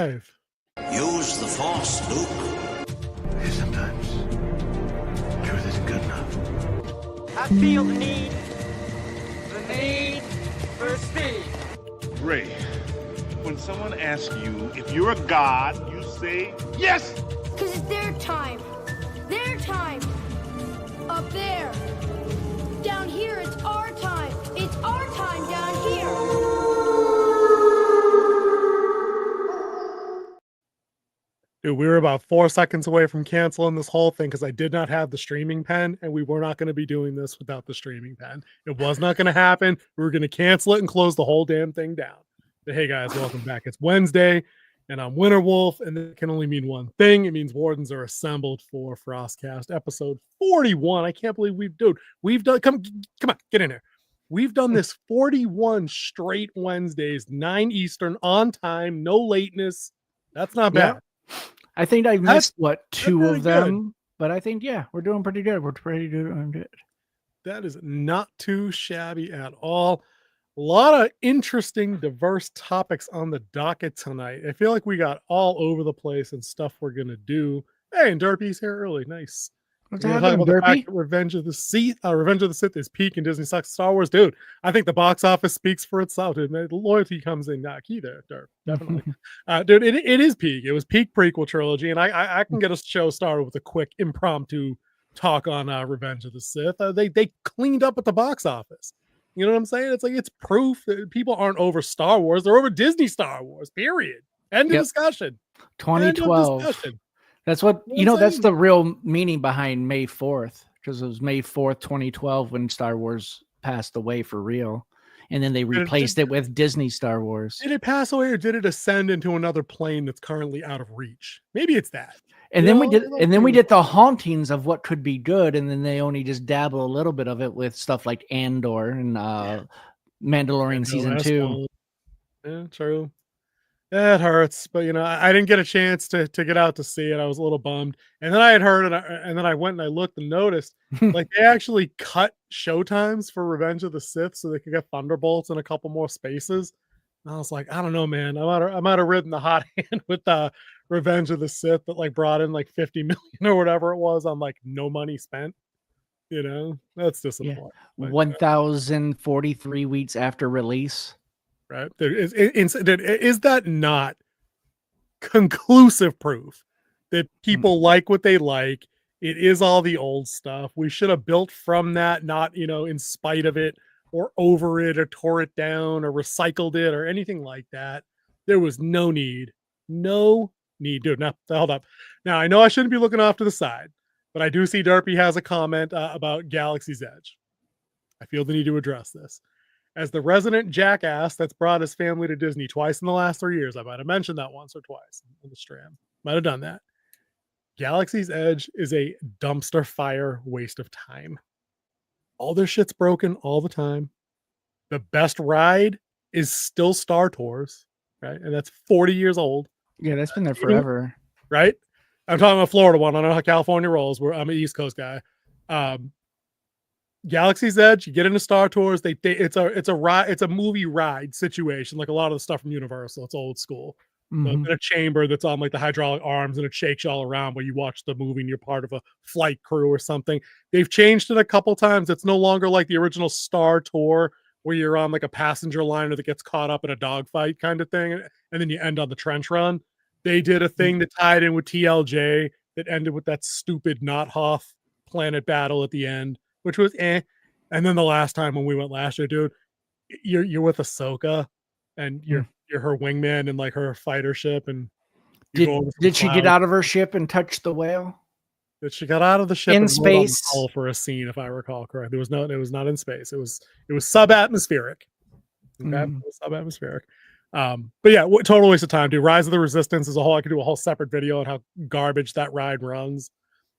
live. Use the Force, Luke. Sometimes truth isn't good enough. I feel the need for speed. Ray, when someone asks you if you're a god, you say yes! Because it's their time. Their time. Up there. Down here, it's our time. It's our time down here. Dude, we were about 4 seconds away from canceling this whole thing because I did not have the streaming pen, and we were not going to be doing this without the streaming pen. It was not going to happen. We were going to cancel it and close the whole damn thing down. But hey, guys, welcome back. It's Wednesday, and I'm Winterwolf, and it can only mean one thing. It means Wardens are assembled for FrostCast episode 41. I can't believe we've done, come on, get in here. We've done this 41 straight Wednesdays, 9 Eastern, on time, no lateness. That's not bad. Yeah. I think I missed two of them, good. but I think we're doing pretty good. We're pretty good. That is not too shabby at all. A lot of interesting, diverse topics on the docket tonight. I feel like we got all over the place and stuff we're gonna do. Hey, and Derpy's here early. Nice. What's We're happening, talking about the Derpy? fact that Revenge of the Sith is peak, and Disney sucks Star Wars, dude. I think the box office speaks for itself, dude. The loyalty comes in key there, Derp. Definitely, dude. It is peak. It was peak prequel trilogy, and I can get a show started with a quick impromptu talk on Revenge of the Sith. They cleaned up at the box office. You know what I'm saying? It's like it's proof that people aren't over Star Wars; they're over Disney Star Wars. Period. End of discussion. 2012. End of discussion. That's what that's the real meaning behind May 4th, because it was May 4th, 2012 when Star Wars passed away for real. And then they replaced it with Disney Star Wars. Did it pass away or did it ascend into another plane that's currently out of reach? Maybe it's that. And then we did the hauntings of what could be good, and then they only just dabble a little bit of it with stuff like Andor and Mandalorian season 2. Yeah, true. It hurts, but I didn't get a chance to get out to see it. I was a little bummed, and then I had heard it, and then I went and I looked and noticed like they actually cut showtimes for Revenge of the Sith so they could get Thunderbolts in a couple more spaces. And I was like, I don't know, man. I might have ridden the hot hand with Revenge of the Sith that like brought in like 50 million or whatever it was on like no money spent. That's disappointing. 1,043 weeks after release. Right. Is that not conclusive proof that people like what they like? It is all the old stuff. We should have built from that, not, in spite of it or over it or tore it down or recycled it or anything like that. There was no need. Dude, now hold up. Now, I know I shouldn't be looking off to the side, but I do see Derpy has a comment about Galaxy's Edge. I feel the need to address this. As the resident jackass that's brought his family to Disney twice in the last 3 years, I might have mentioned that once or twice in the stream. Might have done that. Galaxy's Edge is a dumpster fire waste of time. All their shit's broken all the time. The best ride is still Star Tours, right? And that's 40 years old. Yeah, that's been there forever. Right? I'm talking about Florida one. I don't know how California rolls. I'm an East Coast guy. Galaxy's Edge, you get into Star Tours, it's a movie ride situation, like a lot of the stuff from Universal. It's old school. In a chamber that's on like the hydraulic arms, and it shakes you all around where you watch the movie and you're part of a flight crew or something. They've changed it a couple times. It's no longer like the original Star Tour where you're on like a passenger liner that gets caught up in a dogfight kind of thing, and then you end on the trench run. They did a thing that tied in with TLJ that ended with that stupid Not Hoth planet battle at the end, which was And then the last time when we went last year, dude, you're with Ahsoka and you're her wingman and like her fighter ship. And did she get out of her ship and touch the whale? That she got out of the ship in and space for a scene, if I recall correct. It was not in space. It was sub-atmospheric. Okay, sub-atmospheric. But yeah, total waste of time, dude. Rise of the Resistance is I could do a whole separate video on how garbage that ride runs.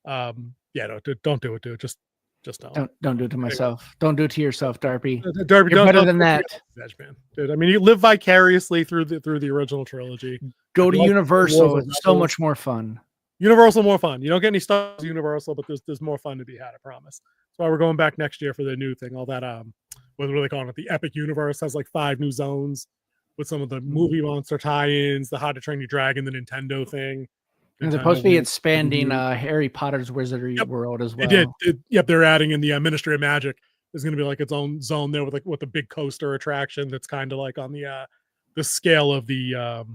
Yeah, no, dude, don't do it, dude. Just don't do it to myself. Don't do it to yourself, Darby. Darby, you're better than that, Edge, man. Dude, I mean, you live vicariously through the original trilogy. Go to Universal. It's so much more fun. Universal more fun. You don't get any stuff at Universal, but there's more fun to be had, I promise. That's why we're going back next year for the new thing. All that what are they calling it? The Epic Universe has like 5 new zones. with some of the movie monster tie-ins, the How to Train Your Dragon, the Nintendo thing. And they're supposed to be expanding Harry Potter's Wizardry World as well. They did. Yep, they're adding in the Ministry of Magic. There's going to be like its own zone there with a big coaster attraction that's kind of like on the scale of the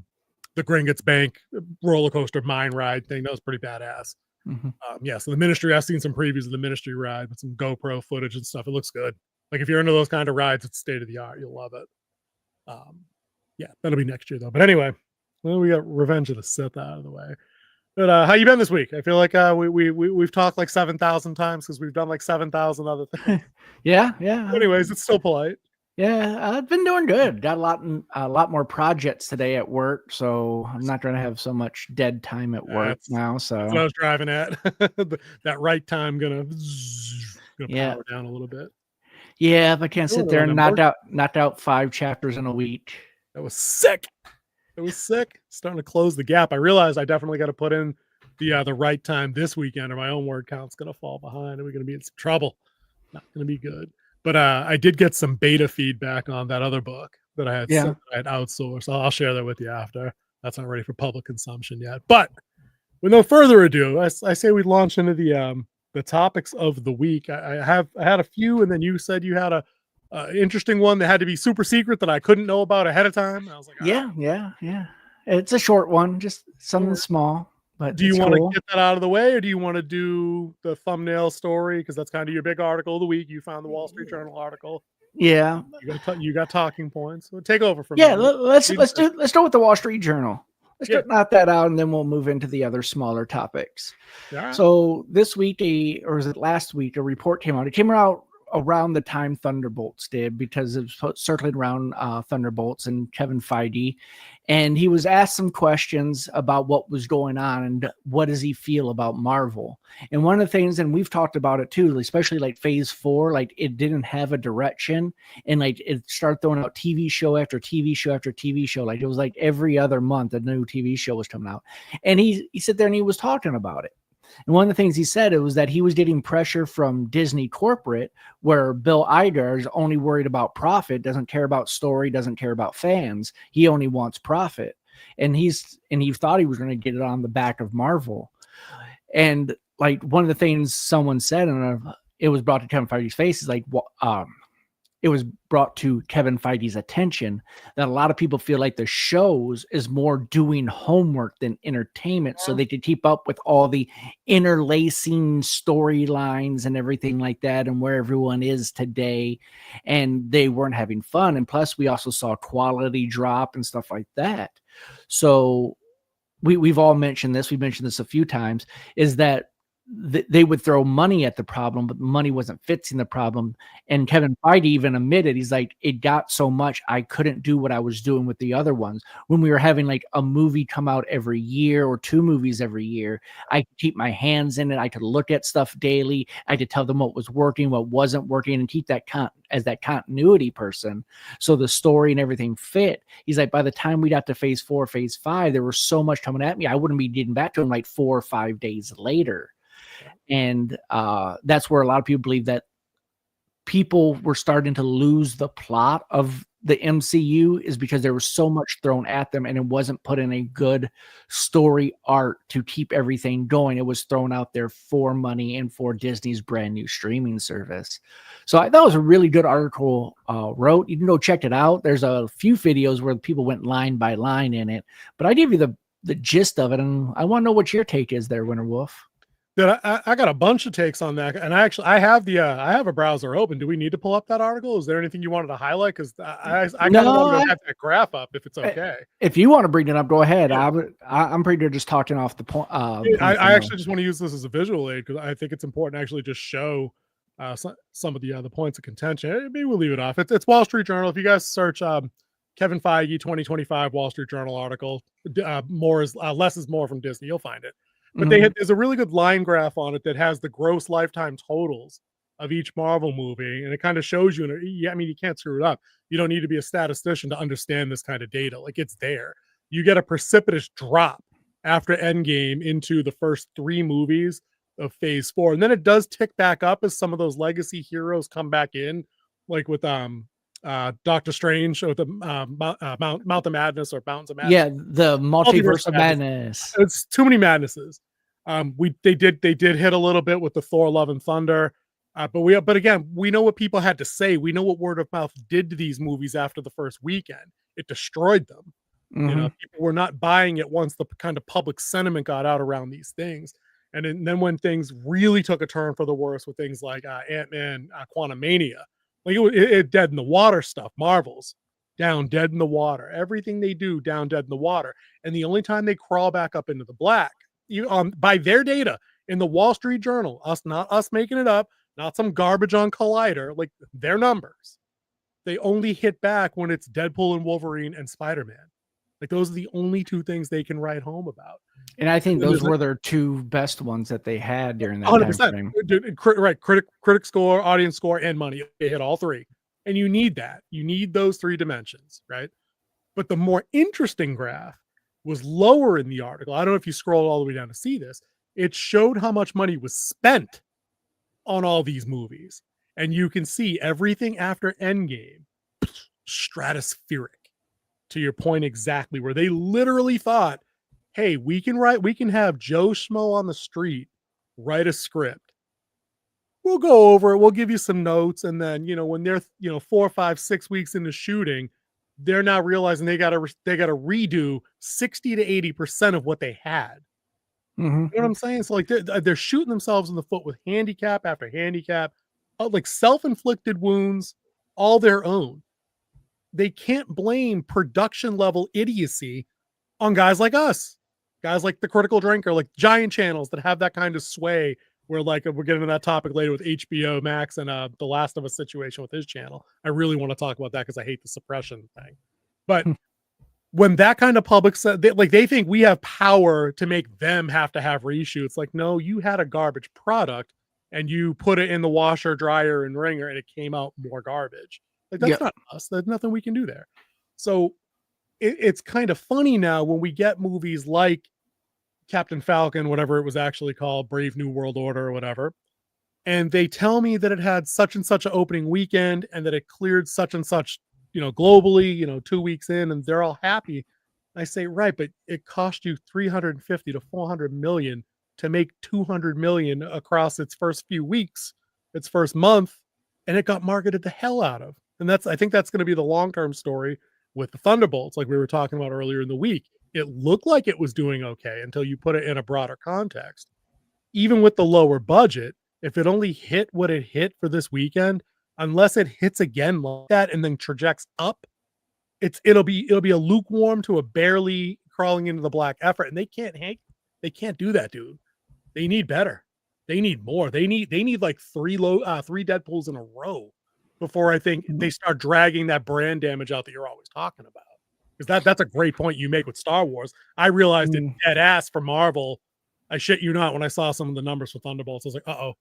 Gringotts Bank roller coaster mine ride thing. That was pretty badass. So the Ministry, I've seen some previews of the Ministry ride with some GoPro footage and stuff. It looks good. Like if you're into those kind of rides, it's state of the art. You'll love it. That'll be next year though. But anyway, well, we got Revenge of the Sith out of the way. But how you been this week? I feel like we've talked like 7,000 times because we've done like 7,000 other things. Yeah. Anyways, it's still polite. Yeah, I've been doing good. Got a lot more projects today at work, so I'm not going to have so much dead time at work now. So that's what I was driving at. That right time gonna power down a little bit. Yeah, if I can't sit there and knocked out 5 chapters in a week. That was sick. Starting to close the gap. I realized I definitely got to put in the right time this weekend, or my own word count's gonna fall behind, and we're gonna be in some trouble. Not gonna be good. But I did get some beta feedback on that other book that I had outsourced. I'll share that with you after. That's not ready for public consumption yet. But with no further ado, I say we launch into the topics of the week. I had a few, and then you said you had a interesting one that had to be super secret that I couldn't know about ahead of time. And I was like, yeah. It's a short one, just something small. But do you want to get that out of the way, or do you want to do the thumbnail story? Because that's kind of your big article of the week. You found the Wall Street Journal article. Yeah, you got talking points. So take over from let's start with the Wall Street Journal. Let's knock that out, and then we'll move into the other smaller topics. Right. So this week, or was it last week, a report came out. It came out around the time Thunderbolts did, because it was circling around Thunderbolts and Kevin Feige, and he was asked some questions about what was going on and what does he feel about Marvel. And one of the things, and we've talked about it too, especially like Phase 4, like it didn't have a direction, and like it started throwing out TV show after TV show after TV show. Like it was like every other month a new TV show was coming out, and he sat there and he was talking about it. And one of the things he said, it was that he was getting pressure from Disney corporate, where Bill Iger is only worried about profit, doesn't care about story, doesn't care about fans. He only wants profit. And he thought he was going to get it on the back of Marvel. And like one of the things someone said, and it was brought to Kevin Feige's face, is like, it was brought to Kevin Feige's attention that a lot of people feel like the shows is more doing homework than entertainment, so they could keep up with all the interlacing storylines and everything like that, and where everyone is today, and they weren't having fun. And plus, we also saw quality drop and stuff like that. So we've all mentioned this. We've mentioned this a few times, is that they would throw money at the problem, but money wasn't fixing the problem. And Kevin Feige even admitted, he's like, it got so much I couldn't do what I was doing with the other ones. When we were having like a movie come out every year or 2 movies every year, I could keep my hands in it. I could look at stuff daily. I could tell them what was working, what wasn't working, and keep that as that continuity person. So the story and everything fit. He's like, by the time we got to Phase 4, Phase 5, there was so much coming at me, I wouldn't be getting back to him like 4 or 5 days later. And that's where a lot of people believe that people were starting to lose the plot of the MCU, is because there was so much thrown at them, and it wasn't put in a good story arc to keep everything going. It was thrown out there for money and for Disney's brand new streaming service. So I thought it was a really good article wrote. You can go check it out. There's a few videos where people went line by line in it, but I give you the gist of it, and I want to know what your take is there, Winter Wolf. Dude, I got a bunch of takes on that, and I have a browser open. Do we need to pull up that article? Is there anything you wanted to highlight? Because I kind of want to have that graph up, if it's okay. If you want to bring it up, go ahead. Yeah. I'm pretty good just talking off the point. I actually just want to use this as a visual aid, because I think it's important to actually just show some of the points of contention. Maybe we'll leave it off. It's Wall Street Journal. If you guys search Kevin Feige 2025 Wall Street Journal article, less is more from Disney, you'll find it. But there's a really good line graph on it that has the gross lifetime totals of each Marvel movie, and it kind of shows you. I mean, you can't screw it up. You don't need to be a statistician to understand this kind of data. Like, it's there. You get a precipitous drop after Endgame into the first 3 movies of Phase 4, and then it does tick back up as some of those legacy heroes come back in, like with Doctor Strange or the Mount of Madness or Mountains of Madness. Yeah, the multiverse of madness. It's too many madnesses. They did hit a little bit with the Thor: Love and Thunder, but again, we know what people had to say. We know what word of mouth did to these movies after the first weekend. It destroyed them. You know, people were not buying it once the kind of public sentiment got out around these things. And then when things really took a turn for the worse with things like Ant-Man, Quantumania, like it dead in the water stuff, Marvel's down dead in the water. Everything they do down dead in the water. And the only time they crawl back up into the black, by their data in the Wall Street Journal, not us making it up, not some garbage on Collider, like their numbers, they only hit back when it's Deadpool and Wolverine and Spider-Man. Like those are the only two things they can write home about. And I think those were their two best ones that they had during that 100%. Time frame. Right. Critic score, audience score, and money. They hit all three. And you need that. You need those three dimensions, right? But the more interesting graph was lower in the article. I don't know if you scrolled all the way down to see this. It showed how much money was spent on all these movies. And you can see everything after Endgame, stratospheric. To your point exactly, where they literally thought, hey, we can have Joe Schmo on the street write a script. We'll go over it, we'll give you some notes, and then when they're 4, 5, 6 weeks into shooting, they're now realizing they gotta redo 60 to 80% of what they had. You know what I'm saying? So like they're shooting themselves in the foot with handicap after handicap, like self-inflicted wounds, all their own. They can't blame production level idiocy on guys like us, guys like the Critical Drinker, like giant channels that have that kind of sway. Where like we're getting to that topic later with HBO Max and the Last of Us situation with his channel. I really want to talk about that because I hate the suppression thing. But when that kind of public they think we have power to make them have to have reshoots. Like, no, you had a garbage product and you put it in the washer, dryer, and ringer, and it came out more garbage. Like that's not us. There's nothing we can do there. So it's kind of funny now when we get movies like Captain Falcon, whatever it was actually called, Brave New World Order or whatever, and they tell me that it had such and such an opening weekend and that it cleared such and such, globally, 2 weeks in, and they're all happy. I say, right, but it cost you 350 to 400 million to make 200 million across its first few weeks, its first month, and it got marketed the hell out of. And I think that's going to be the long-term story with the Thunderbolts, like we were talking about earlier in the week. It looked like it was doing okay until you put it in a broader context. Even with the lower budget, if it only hit what it hit for this weekend, unless it hits again like that and then trajects up, it'll be a lukewarm to a barely crawling into the black effort. And they can't do that, dude. They need better. They need more. They need like three Deadpools in a row before I think they start dragging that brand damage out that you're always talking about. Because that's a great point you make with Star Wars. I realized it dead ass for Marvel. I shit you not, when I saw some of the numbers for Thunderbolts, I was like,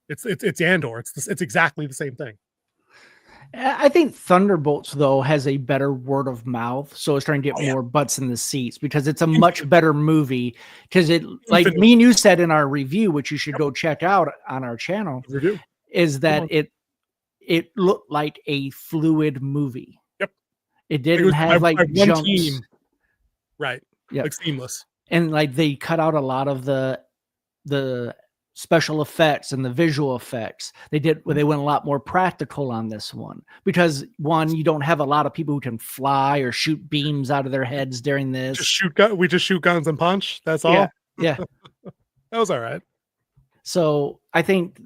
it's Andor. It's exactly the same thing. I think Thunderbolts though has a better word of mouth, so it's trying to get more butts in the seats because it's a much better movie. Because it, like me and you said in our review, which you should go check out on our channel, is that it looked like a fluid movie. Yep. It didn't have like jumps. Team. Right. Yep. Like seamless. And like they cut out a lot of the special effects and the visual effects. They went a lot more practical on this one because one, you don't have a lot of people who can fly or shoot beams out of their heads during this. We just shoot guns and punch. That's all. Yeah. That was all right. So I think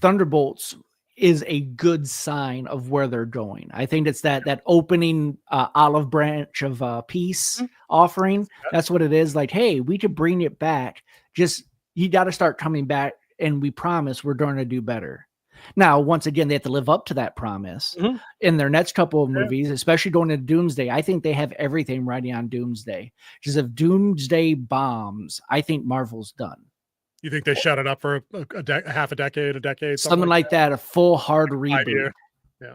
Thunderbolts is a good sign of where they're going. I think it's that opening olive branch of peace offering. That's what it is. Like, hey, we could bring it back. Just you got to start coming back, and we promise we're going to do better. Now, once again, they have to live up to that promise in their next couple of movies, especially going into Doomsday. I think they have everything riding on Doomsday. Because if Doomsday bombs, I think Marvel's done. You think they shut it up for half a decade, something like that, a full hard reboot. Yeah.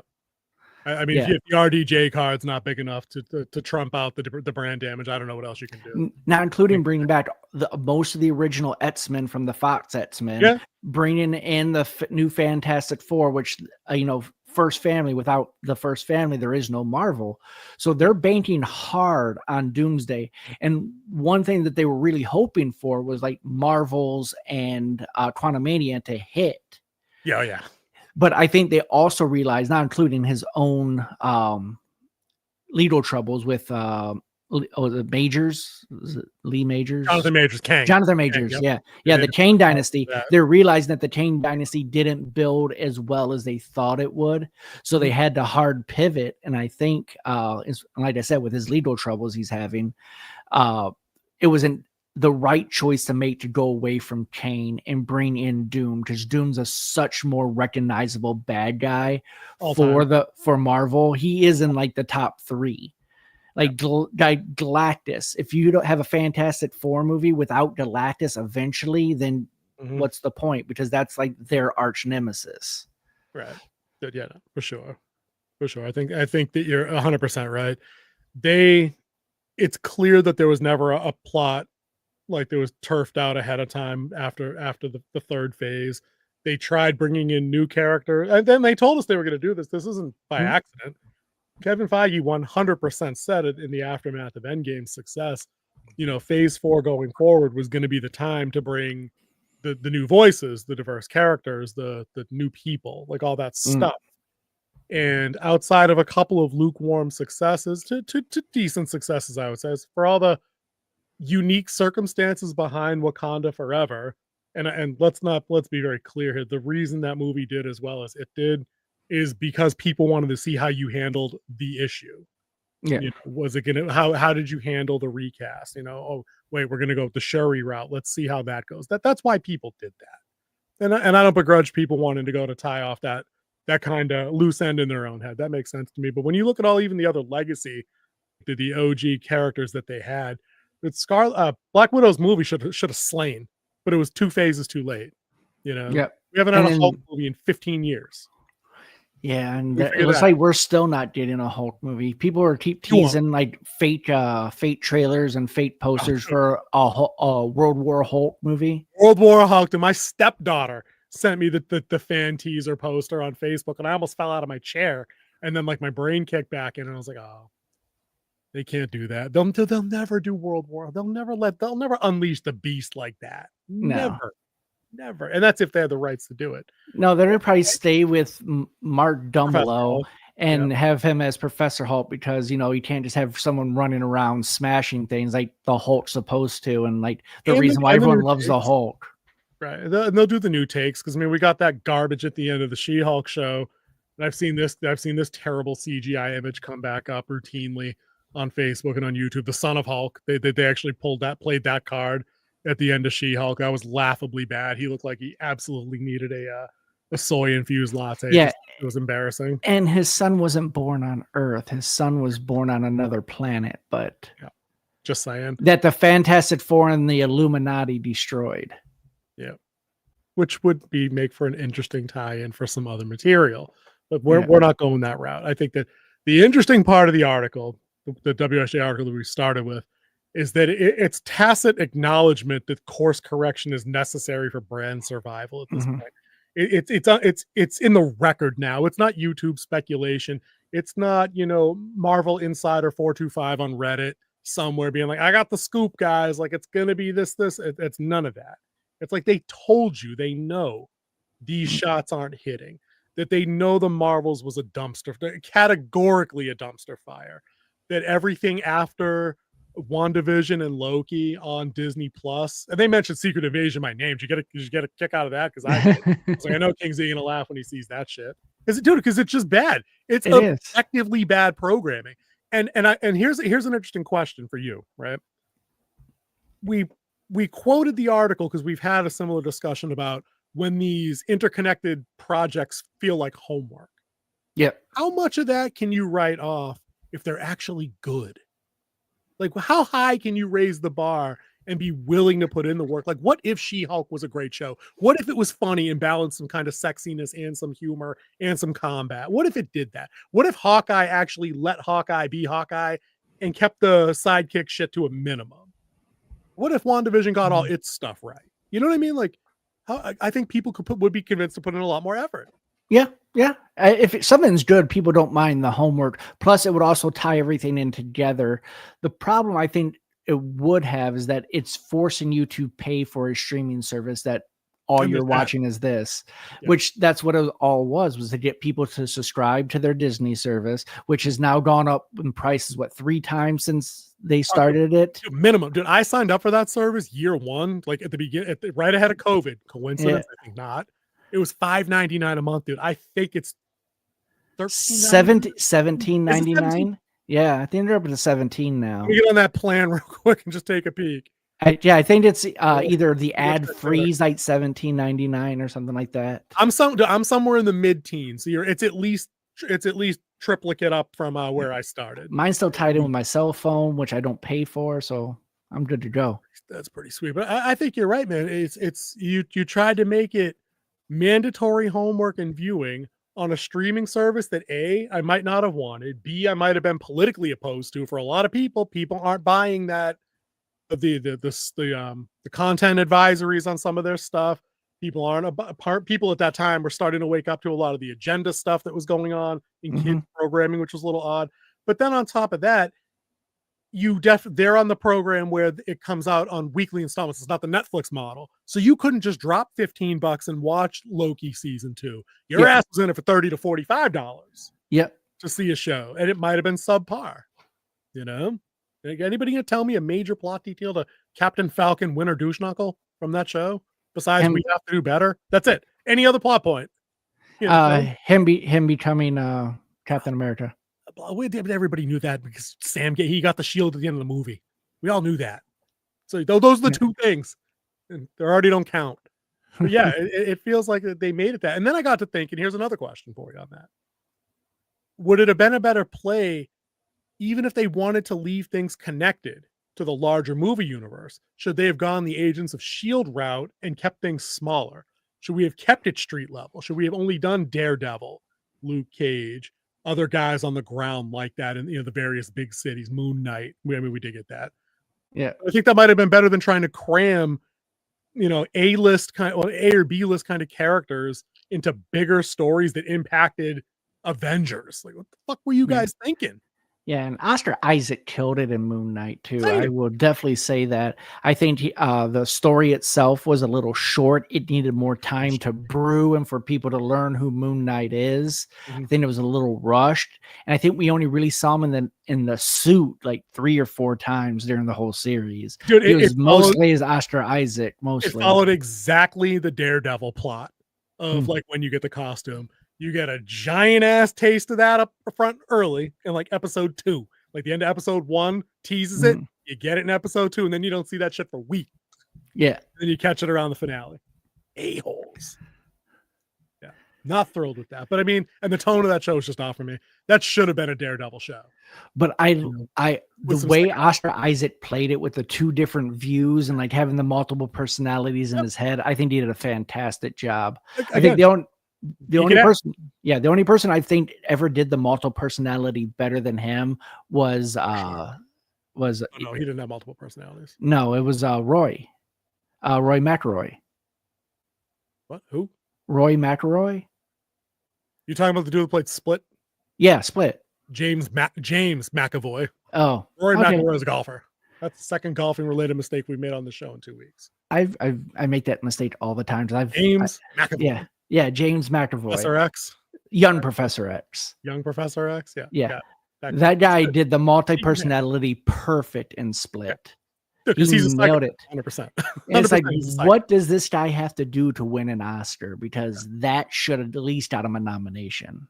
I mean, if the RDJ card's not big enough to trump out the brand damage, I don't know what else you can do. Not including bringing back most of the original X-Men from the Fox X-Men, bringing in the new Fantastic Four, which first family. Without the first family, there is no Marvel. So they're banking hard on Doomsday. And one thing that they were really hoping for was like Marvels and Quantumania to hit. Yeah. But I think they also realized, not including his own legal troubles with the Majors, Lee Majors, Jonathan Majors, Kang. Jonathan Majors, Yep. yeah, the Kang Dynasty. That. They're realizing that the Kang Dynasty didn't build as well as they thought it would, so they had to hard pivot. And I think, like I said, with his legal troubles he's having, it wasn't the right choice to make to go away from Kang and bring in Doom, because Doom's a such more recognizable bad guy for Marvel. He is in like the top 3. Like Galactus. If you don't have a Fantastic Four movie without Galactus eventually, then what's the point? Because that's like their arch nemesis. Right. Yeah, for sure. I think that you're 100% right. It's clear that there was never a plot like there was turfed out ahead of time after the third phase. They tried bringing in new characters, and then they told us they were going to do this. This isn't by accident. Kevin Feige 100% said it in the aftermath of Endgame's success. Phase 4 going forward was going to be the time to bring the new voices, the diverse characters, the new people, like all that stuff. And outside of a couple of lukewarm successes to decent successes, I would say, for all the unique circumstances behind Wakanda Forever, and let's be very clear here. The reason that movie did as well as it did is because people wanted to see how you handled the issue. Yeah. Was it gonna how did you handle the recast? Oh wait, we're gonna go with the Shuri route. Let's see how that goes. That's why people did that. And I don't begrudge people wanting to go to tie off that kind of loose end in their own head. That makes sense to me. But when you look at even the other legacy, the OG characters that they had, it's Black Widow's movie should have slain, but it was 2 phases too late. We haven't had a Hulk movie in 15 years. Yeah, and it looks like we're still not getting a Hulk movie. People are keep teasing like fake trailers and fake posters for a World War Hulk movie. World War Hulk. And my stepdaughter sent me the fan teaser poster on Facebook, and I almost fell out of my chair. And then like my brain kicked back in, and I was like, oh, they can't do that. They'll never do World War. They'll never unleash the beast like that. No. Never. And that's if they have the rights to do it. No, they're going to probably stay with Mark Dumbledore and have him as Professor Hulk, because, you can't just have someone running around smashing things like the Hulk's supposed to. And like the reason why everyone loves the Hulk. Right. They'll do the new takes. Cause we got that garbage at the end of the She-Hulk show. And I've seen this terrible CGI image come back up routinely on Facebook and on YouTube. The Son of Hulk. They actually played that card at the end of She-Hulk. That was laughably bad. He looked like he absolutely needed a soy infused latte. Yeah, it was embarrassing. And his son wasn't born on Earth. His son was born on another planet. But just saying that the Fantastic Four and the Illuminati destroyed. Yeah, which would make for an interesting tie-in for some other material. But we're not going that route. I think that the interesting part of the article, the WSJ article that we started with, is that it's tacit acknowledgement that course correction is necessary for brand survival at this point. It's in the record now. It's not YouTube speculation. It's not, Marvel Insider 425 on Reddit somewhere being like, I got the scoop, guys. Like, it's going to be this. It's none of that. It's like they told you, they know these shots aren't hitting, that they know the Marvels was categorically a dumpster fire, that everything after WandaVision and Loki on Disney Plus, and they mentioned Secret Invasion by name. Did you get a kick out of that? Because I know King's gonna laugh when he sees that shit. Because it's just bad. It's objectively bad programming. And here's an interesting question for you, right? We quoted the article because we've had a similar discussion about when these interconnected projects feel like homework. Yeah. How much of that can you write off if they're actually good? Like, how high can you raise the bar and be willing to put in the work? Like, what if She-Hulk was a great show? What if it was funny and balanced some kind of sexiness and some humor and some combat? What if it did that? What if Hawkeye actually let Hawkeye be Hawkeye and kept the sidekick shit to a minimum? What if WandaVision got all its stuff right? You know what I mean? Like, I think people would be convinced to put in a lot more effort. Yeah. Yeah, something's good, people don't mind the homework. Plus, it would also tie everything in together. The problem I think it would have is that it's forcing you to pay for a streaming service that all And you're there's that. watching is this, Yeah. which that's what it all was to get people to subscribe to their Disney service, which has now gone up in prices, 3 times since they started it? Minimum. Dude, I signed up for that service year one, like at the beginning, right ahead of COVID. Coincidence? Yeah. I think not. It was $5.99 a month, dude. I think it's $17.99. Yeah, I think they're up to 17 now. Let me get on that plan real quick and just take a peek. I think it's either the ad free like $17.99 or something like that. I'm somewhere in the mid-teens. So it's at least triplicate up from where I started. Mine's still tied in with my cell phone, which I don't pay for, so I'm good to go. That's pretty sweet. But I think you're right, man. It's you tried to make it mandatory homework and viewing on a streaming service that I might not have wanted. B, I might have been politically opposed to. For a lot of people aren't buying that. The content advisories on some of their stuff. People aren't people at that time were starting to wake up to a lot of the agenda stuff that was going on in kids programming, which was a little odd. But then on top of that, they're on the program where it comes out on weekly installments. It's not the Netflix model. So you couldn't just drop $15 and watch Loki season 2. Your ass was in it for $30 to $45. Yep. To see a show. And it might have been subpar. You know? Anybody gonna tell me a major plot detail to Captain Falcon Winter Douche Knuckle from that show? Besides, we have to do better. That's it. Any other plot point? Him becoming Captain America. Everybody knew that because he got the shield at the end of the movie. We all knew that. So those are the two things, and they already don't count. But yeah, it feels like they made it that. And then I got to thinking. Here's another question for you on that: would it have been a better play? Even if they wanted to leave things connected to the larger movie universe, should they have gone the Agents of S.H.I.E.L.D. route and kept things smaller? Should we have kept it street level? Should we have only done Daredevil, Luke Cage, other guys on the ground like that in the various big cities, Moon Knight? We did get that. Yeah. I think that might have been better than trying to cram, A-list kind of, A or B-list kind of characters into bigger stories that impacted Avengers. Like, what the fuck were you guys thinking? Yeah, and Oscar Isaac killed it in Moon Knight too. I will definitely say that. I think the story itself was a little short. It needed more time to brew and for people to learn who Moon Knight is. I think it was a little rushed, and I think we only really saw him in the suit like 3 or 4 times during the whole series. Dude, it was mostly as Oscar Isaac. Mostly, it followed exactly the Daredevil plot of like when you get the costume. You get a giant ass taste of that up front early in like episode 2. Like the end of episode 1 teases it. You get it in episode 2, and then you don't see that shit for weeks. Yeah. Then you catch it around the finale. A-holes. Yeah. Not thrilled with that. But I mean, and the tone of that show is just off for me. That should have been a Daredevil show. But the way Oscar Isaac played it with the 2 different views and like having the multiple personalities in his head, I think he did a fantastic job. I think the only person I think ever did the multiple personality better than him was no, he didn't have multiple personalities. No, it was Roy McElroy. What? Who? Roy McElroy. You talking about the dude who played Split? Yeah, Split. James McAvoy. Oh, Roy McElroy is a golfer. That's the second golfing related mistake we've made on the show in 2 weeks. I make that mistake all the time. James McAvoy. Yeah, James McAvoy. Professor X. Young Professor X. Young Professor X, yeah. That guy did the multi-personality perfect in Split. Yeah. He nailed it. 100%. It's like, what does this guy have to do to win an Oscar? Because that should have at least got him a nomination.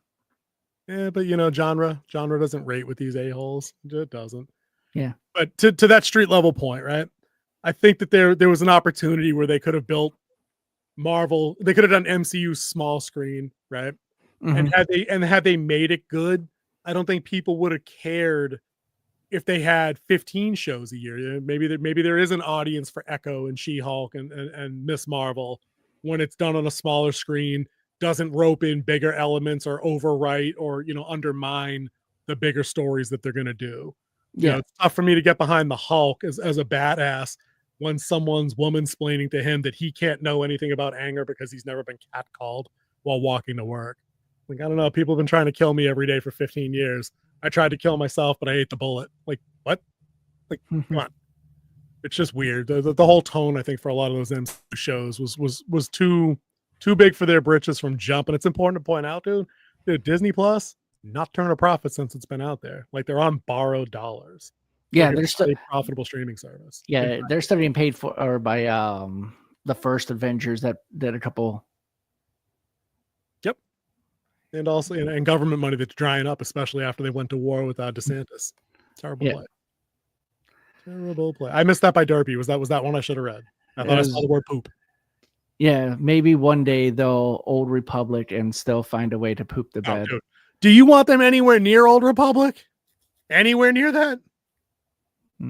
Yeah, but genre doesn't rate with these a-holes. It doesn't. Yeah. But to that street level point, right? I think that there was an opportunity where they could have built Marvel. They could have done MCU small screen, right? And had they made it good, I don't think people would have cared if they had 15 shows a year. Maybe there is an audience for Echo and She-Hulk and Miss Marvel when it's done on a smaller screen, doesn't rope in bigger elements or overwrite or undermine the bigger stories that they're going to do. Yeah, it's tough for me to get behind the Hulk as a badass when someone's woman-splaining to him that he can't know anything about anger because he's never been catcalled while walking to work. Like, I don't know. People have been trying to kill me every day for 15 years. I tried to kill myself, but I ate the bullet. Like, what? Like, come on. It's just weird. The whole tone, I think, for a lot of those MCU shows was too big for their britches from jump. And it's important to point out, dude, Disney Plus not turning a profit since it's been out there. Like, they're on borrowed dollars. Yeah, Like, they're it's still a profitable streaming service. yeah, they're still being paid for or by the first Avengers that a couple. Yep. And also and government money that's drying up, especially after they went to war with DeSantis. Terrible play. Terrible play. I missed that by Derpy. Was that one I should have read? I thought I saw the word poop. Yeah, maybe one day they'll Old Republic and still find a way to poop the bed. Dude. Do you want them anywhere near Old Republic? Anywhere near that?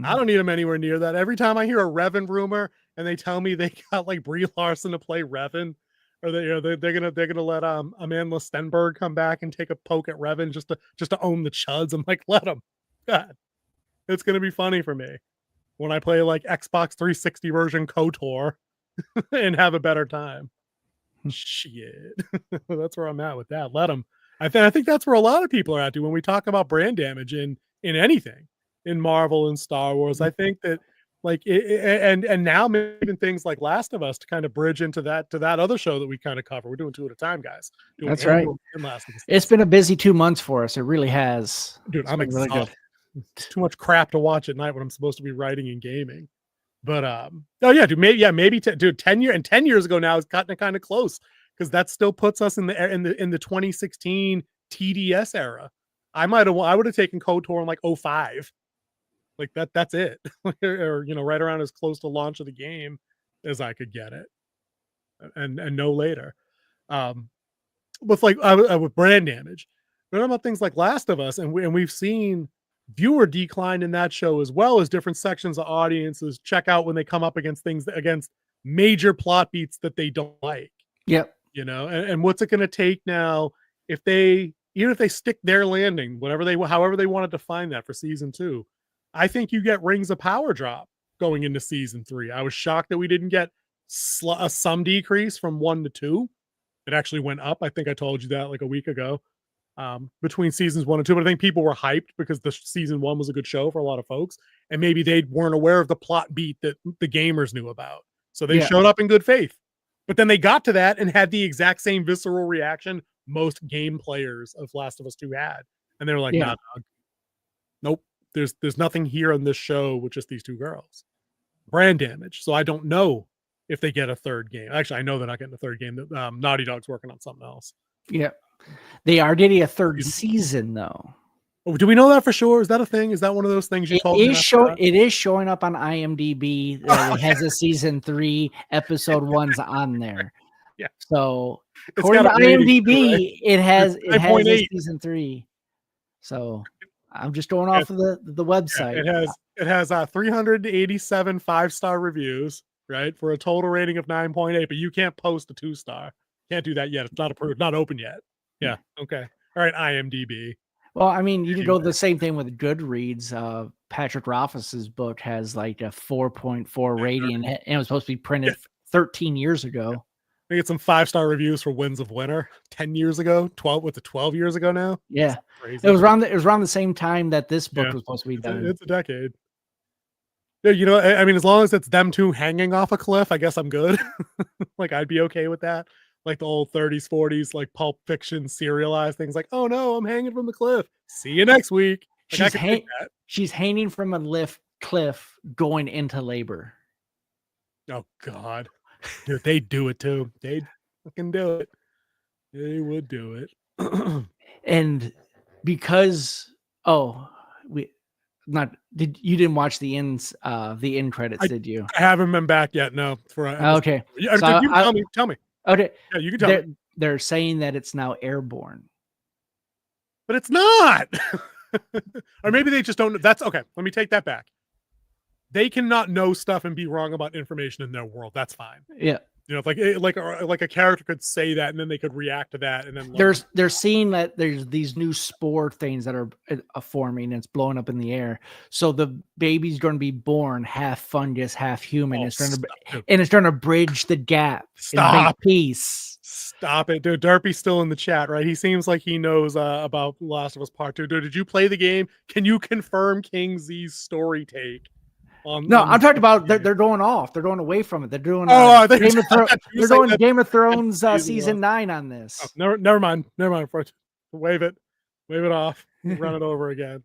I don't need them anywhere near that. Every time I hear a Revan rumor and they tell me they got like Brie Larson to play Revan, or they're gonna let Amanda Stenberg come back and take a poke at Revan just to own the chuds. I'm like, let them. God, it's gonna be funny for me when I play like Xbox 360 version KOTOR and have a better time. Shit, that's where I'm at with that. Let them. I think that's where a lot of people are at. When we talk about brand damage in anything. In Marvel and Star Wars, I think that like and now even things like Last of Us to kind of bridge into that other show that we kind of cover. We're doing 2 at a time, guys. That's right. It's been a busy 2 months for us. It really has. Dude, I'm exhausted. Really good. It's too much crap to watch at night when I'm supposed to be writing and gaming. But oh yeah, dude, maybe 10 years ago now is cutting it kind of close because that still puts us in the 2016 TDS era. I would have taken KOTOR in like 2005. Like that's it. Or right around as close to launch of the game as I could get it. And no later. With with brand damage. What about things like Last of Us? And we've seen viewer decline in that show as well as different sections of audiences check out when they come up against major plot beats that they don't like. Yep. And what's it going to take now if they stick their landing, however they want to define that for season 2. I think you get Rings of Power drop going into season 3. I was shocked that we didn't get some decrease from 1 to 2. It actually went up. I think I told you that like a week ago between seasons 1 and 2. But I think people were hyped because the season 1 was a good show for a lot of folks. And maybe they weren't aware of the plot beat that the gamers knew about. So they showed up in good faith. But then they got to that and had the exact same visceral reaction most game players of Last of Us 2 had. And they were like, nah, dog. Nope. There's nothing here on this show with just these 2 girls. Brand damage. So I don't know if they get a third game. Actually, I know they're not getting a third game. Naughty Dog's working on something else. Yeah. They are getting a third season, though. Oh, do we know that for sure? Is that a thing? Is that one of those things you told me? It is showing up on IMDb. It has a season 3, episode 1's on there. Yeah. So according to IMDb, right? it has a season 3. So I'm just going off of the website. Yeah, it has 387 5-star reviews, right? For a total rating of 9.8, but you can't post a 2-star. Can't do that yet. It's not approved, not open yet. Yeah. Okay. All right, IMDb. Well, I mean, you can go the same thing with Goodreads. Patrick Rothfuss's book has like a 4.4 rating, and it was supposed to be printed 13 years ago. I get some 5-star reviews for Winds of Winter 10 years ago, 12 years ago now. Yeah, it was around the same time that this book was supposed to be done. It's a decade. Yeah, I mean, as long as it's them 2 hanging off a cliff, I guess I'm good. Like I'd be okay with that. Like the old 30s, 40s, like Pulp Fiction serialized things. Like, oh no, I'm hanging from the cliff. See you next week. Like, she's hanging from a cliff going into labor. Oh God. Dude, they do it too. They'd fucking do it. They would do it. And because you didn't watch the end credits, did you? I haven't been back yet. No. Okay. Tell me. Okay. Yeah, you can tell me. They're saying that it's now airborne. But it's not. Or maybe they just don't. That's okay. Let me take that back. They cannot know stuff and be wrong about information in their world. That's fine. Yeah. Like a character could say that and then they could react to that. And then they're seeing that there's these new spore things that are forming and it's blowing up in the air. So the baby's going to be born half fungus, half human. It's going to bridge the gap and make peace. Stop it, dude. Derpy's still in the chat, right? He seems like he knows about Last of Us Part 2. Dude, did you play the game? Can you confirm King Z's story take? No, I'm talking about they're going off. They're going away from it. They're doing Game of Thrones. They're doing Game of Thrones season 9 on this. Oh, never mind. Wave it off. Run it over again.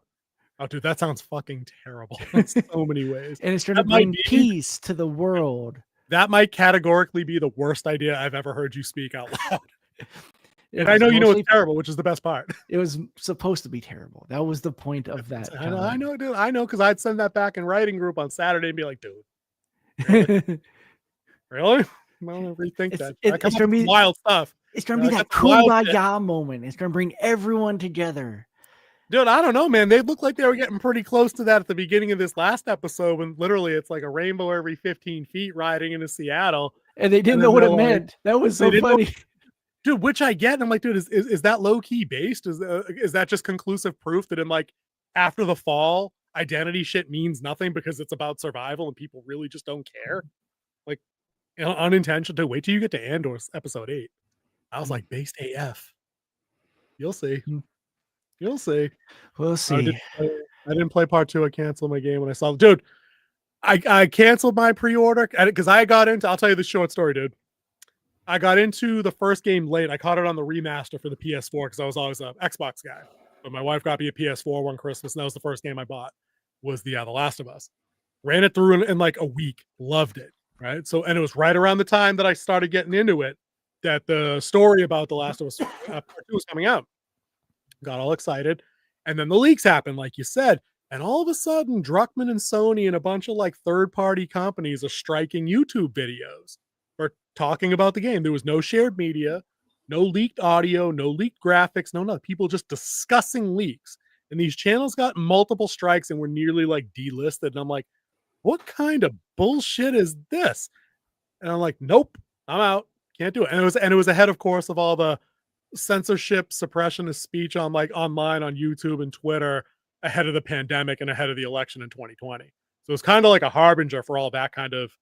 Oh, dude, that sounds fucking terrible in so many ways. And it's going to bring peace to the world. That might categorically be the worst idea I've ever heard you speak out loud. And I know you know it's terrible, which is the best part. It was supposed to be terrible. That was the point of that. I know, dude. I know, because I'd send that back in writing group on Saturday and be like, dude, really? I'm gonna rethink that. It's gonna be wild stuff. It's gonna be that kumbaya moment. It's gonna bring everyone together. Dude, I don't know, man. They look like they were getting pretty close to that at the beginning of this last episode, when literally it's like a rainbow every 15 feet riding into Seattle. And they didn't know what it meant. That was so funny. Dude, which I get. And I'm like, dude, is that low-key based? Is that just conclusive proof that in like after the fall, identity shit means nothing because it's about survival and people really just don't care? Like, unintentional. Wait till you get to Andor's episode 8. I was like, based AF. You'll see. You'll see. We'll see. I didn't play part 2. I canceled my game when I saw it. Dude, I canceled my pre-order because I got into, I'll tell you the short story, dude. I got into the first game late. I caught it on the remaster for the PS4 because I was always an Xbox guy. But my wife got me a PS4 one Christmas, and that was the first game I bought, was The Last of Us. Ran it through in like a week. Loved it, right? So, and it was right around the time that I started getting into it that the story about The Last of Us part 2 was coming out. Got all excited. And then the leaks happened, like you said. And all of a sudden, Druckmann and Sony and a bunch of like third-party companies are striking YouTube videos for talking about the game. There was no shared media, no leaked audio, no leaked graphics, no nothing. People just discussing leaks. And these channels got multiple strikes and were nearly like delisted. And I'm like, what kind of bullshit is this? And I'm like, nope, I'm out. Can't do it. And it was ahead, of course, of all the censorship, suppression of speech on like online on YouTube and Twitter ahead of the pandemic and ahead of the election in 2020. So it's kind of like a harbinger for all that kind of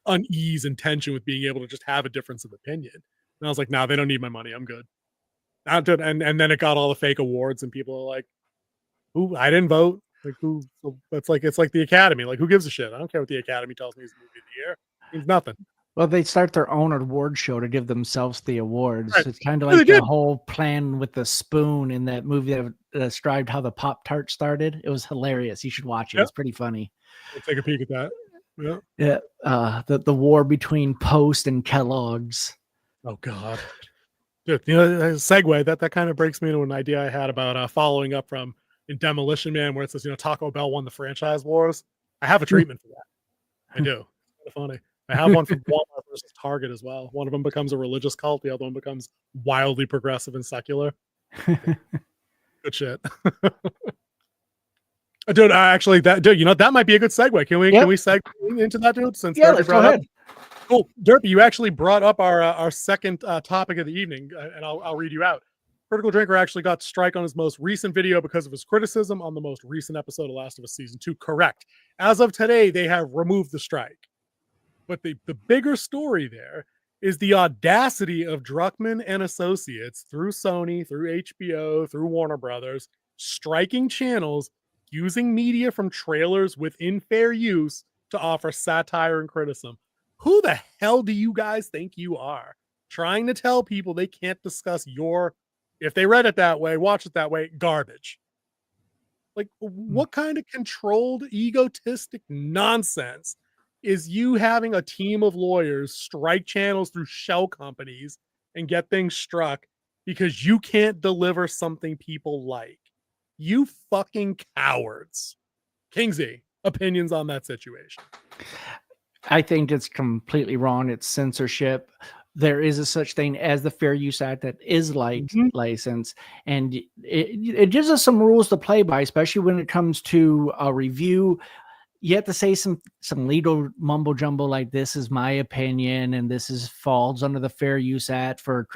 unease and tension with being able to just have a difference of opinion. And I was like, nah, they don't need my money. I'm good. And then it got all the fake awards and people are like, "Ooh, I didn't vote." Like, who? So it's like the Academy. Like, who gives a shit? I don't care what the Academy tells me is the movie of the year. It means nothing. Well, they start their own award show to give themselves the awards. Right. It's kind of like the whole plan with the spoon in that movie that described how the Pop-Tart started. It was hilarious. You should watch it. Yep. It's pretty funny. We'll take a peek at that. Yeah. Yeah. The war between Post and Kellogg's. Oh God. Dude, segue, that kind of breaks me into an idea I had about following up from in Demolition Man, where it says, Taco Bell won the franchise wars. I have a treatment for that. I do. It's kind of funny. I have one from Walmart versus Target as well. One of them becomes a religious cult. The other one becomes wildly progressive and secular. Good shit. Dude, that might be a good segue. Can we segue into that, dude? Since let's go ahead. Cool. Derpy, you actually brought up our second topic of the evening, and I'll read you out. Critical Drinker actually got to strike on his most recent video because of his criticism on the most recent episode of Last of Us Season 2. Correct. As of today, they have removed the strike. But the bigger story there is the audacity of Druckmann and Associates through Sony, through HBO, through Warner Brothers, striking channels, using media from trailers within fair use to offer satire and criticism. Who the hell do you guys think you are? Trying to tell people they can't discuss your, if they read it that way, watch it that way, garbage. Like, what kind of controlled, egotistic nonsense is you having a team of lawyers strike channels through shell companies and get things struck because you can't deliver something people like? You fucking cowards. Kingsy, opinions on that situation? I think it's completely wrong. It's censorship. There is a such thing as the Fair Use Act that is license, and it gives us some rules to play by, especially when it comes to a review. You have to say some legal mumbo jumbo like, "This is my opinion, and this falls under the Fair Use Act for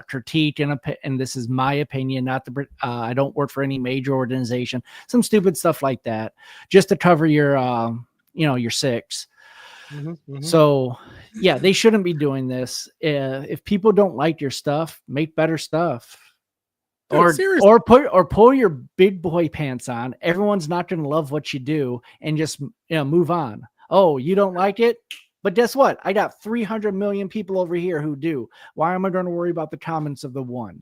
critique, and this is my opinion, not the I don't work for any major organization." Some stupid stuff like that, just to cover your your six. So Yeah, they shouldn't be doing this. If people don't like your stuff, make better stuff. Dude, seriously. Or pull your big boy pants on. Everyone's not going to love what you do, and just move on. Oh, you don't like it? But guess what? I got 300 million people over here who do. Why am I going to worry about the comments of the one?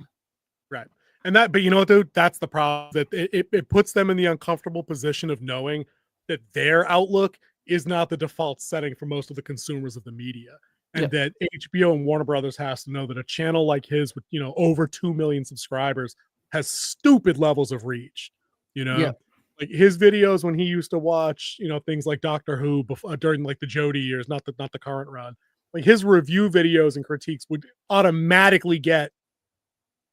Right. But you know what, dude? That's the problem. That it puts them in the uncomfortable position of knowing that their outlook is not the default setting for most of the consumers of the media. And that HBO and Warner Brothers has to know that a channel like his with, over 2 million subscribers has stupid levels of reach, like his videos when he used to watch, things like Doctor Who during like the Jodie years, not the current run, like his review videos and critiques would automatically get,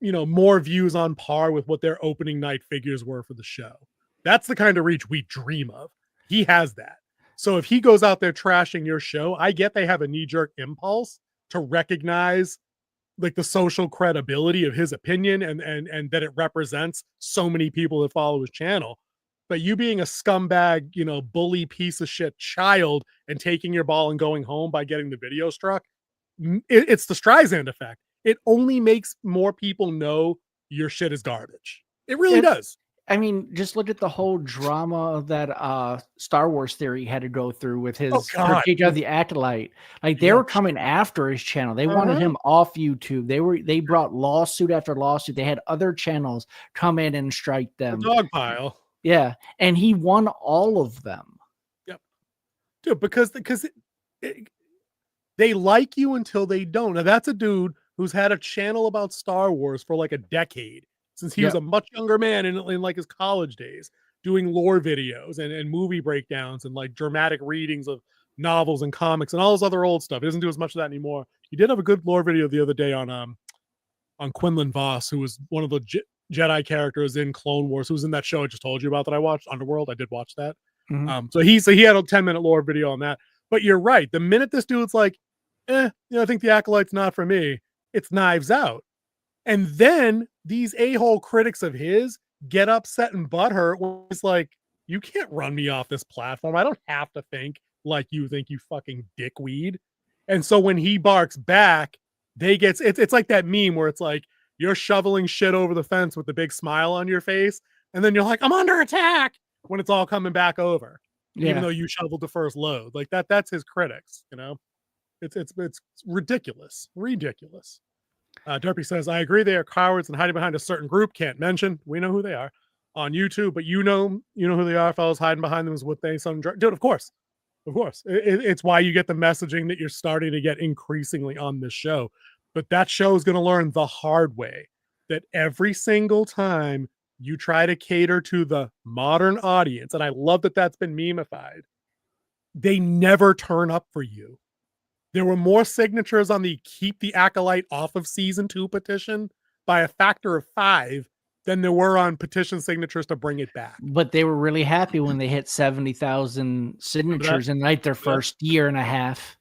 more views on par with what their opening night figures were for the show. That's the kind of reach we dream of. He has that. So if he goes out there trashing your show, I get they have a knee-jerk impulse to recognize like the social credibility of his opinion and that it represents so many people that follow his channel. But you being a scumbag, bully piece of shit child and taking your ball and going home by getting the video struck, it's the Streisand effect. It only makes more people know your shit is garbage. It really does. I mean, just look at the whole drama that Star Wars Theory had to go through with his critique of the Acolyte. Like they were coming after his channel. They wanted him off YouTube. They brought lawsuit after lawsuit. They had other channels come in and strike them. Dog pile. Yeah, and he won all of them. Yep. Dude, because they like you until they don't. Now that's a dude who's had a channel about Star Wars for like a decade. Since he was a much younger man in like his college days, doing lore videos and movie breakdowns and like dramatic readings of novels and comics and all this other old stuff. He doesn't do as much of that anymore. He did have a good lore video the other day on Quinlan Voss, who was one of the Jedi characters in Clone Wars, who was in that show I just told you about that I watched, Underworld. I did watch that. So he had a 10-minute lore video on that. But you're right. The minute this dude's like, I think the Acolyte's not for me, it's Knives Out. And then these a-hole critics of his get upset and butthurt when he's like, you can't run me off this platform. I don't have to think like you think, you fucking dickweed. And so when he barks back, it's like that meme where it's like, you're shoveling shit over the fence with the big smile on your face. And then you're like, I'm under attack when it's all coming back over. Even though you shoveled the first load. Like that's his critics, It's ridiculous. Ridiculous. Derpy says, I agree they are cowards and hiding behind a certain group. Can't mention. We know who they are on YouTube, but you know who they are, fellas. Hiding behind them is what they some dude. Of course. It's why you get the messaging that you're starting to get increasingly on this show. But that show is going to learn the hard way that every single time you try to cater to the modern audience, and I love that that's been memeified, they never turn up for you. There were more signatures on the keep the Acolyte off of season 2 petition by a factor of 5 than there were on petition signatures to bring it back. But they were really happy when they hit 70,000 signatures in like their first year and a half.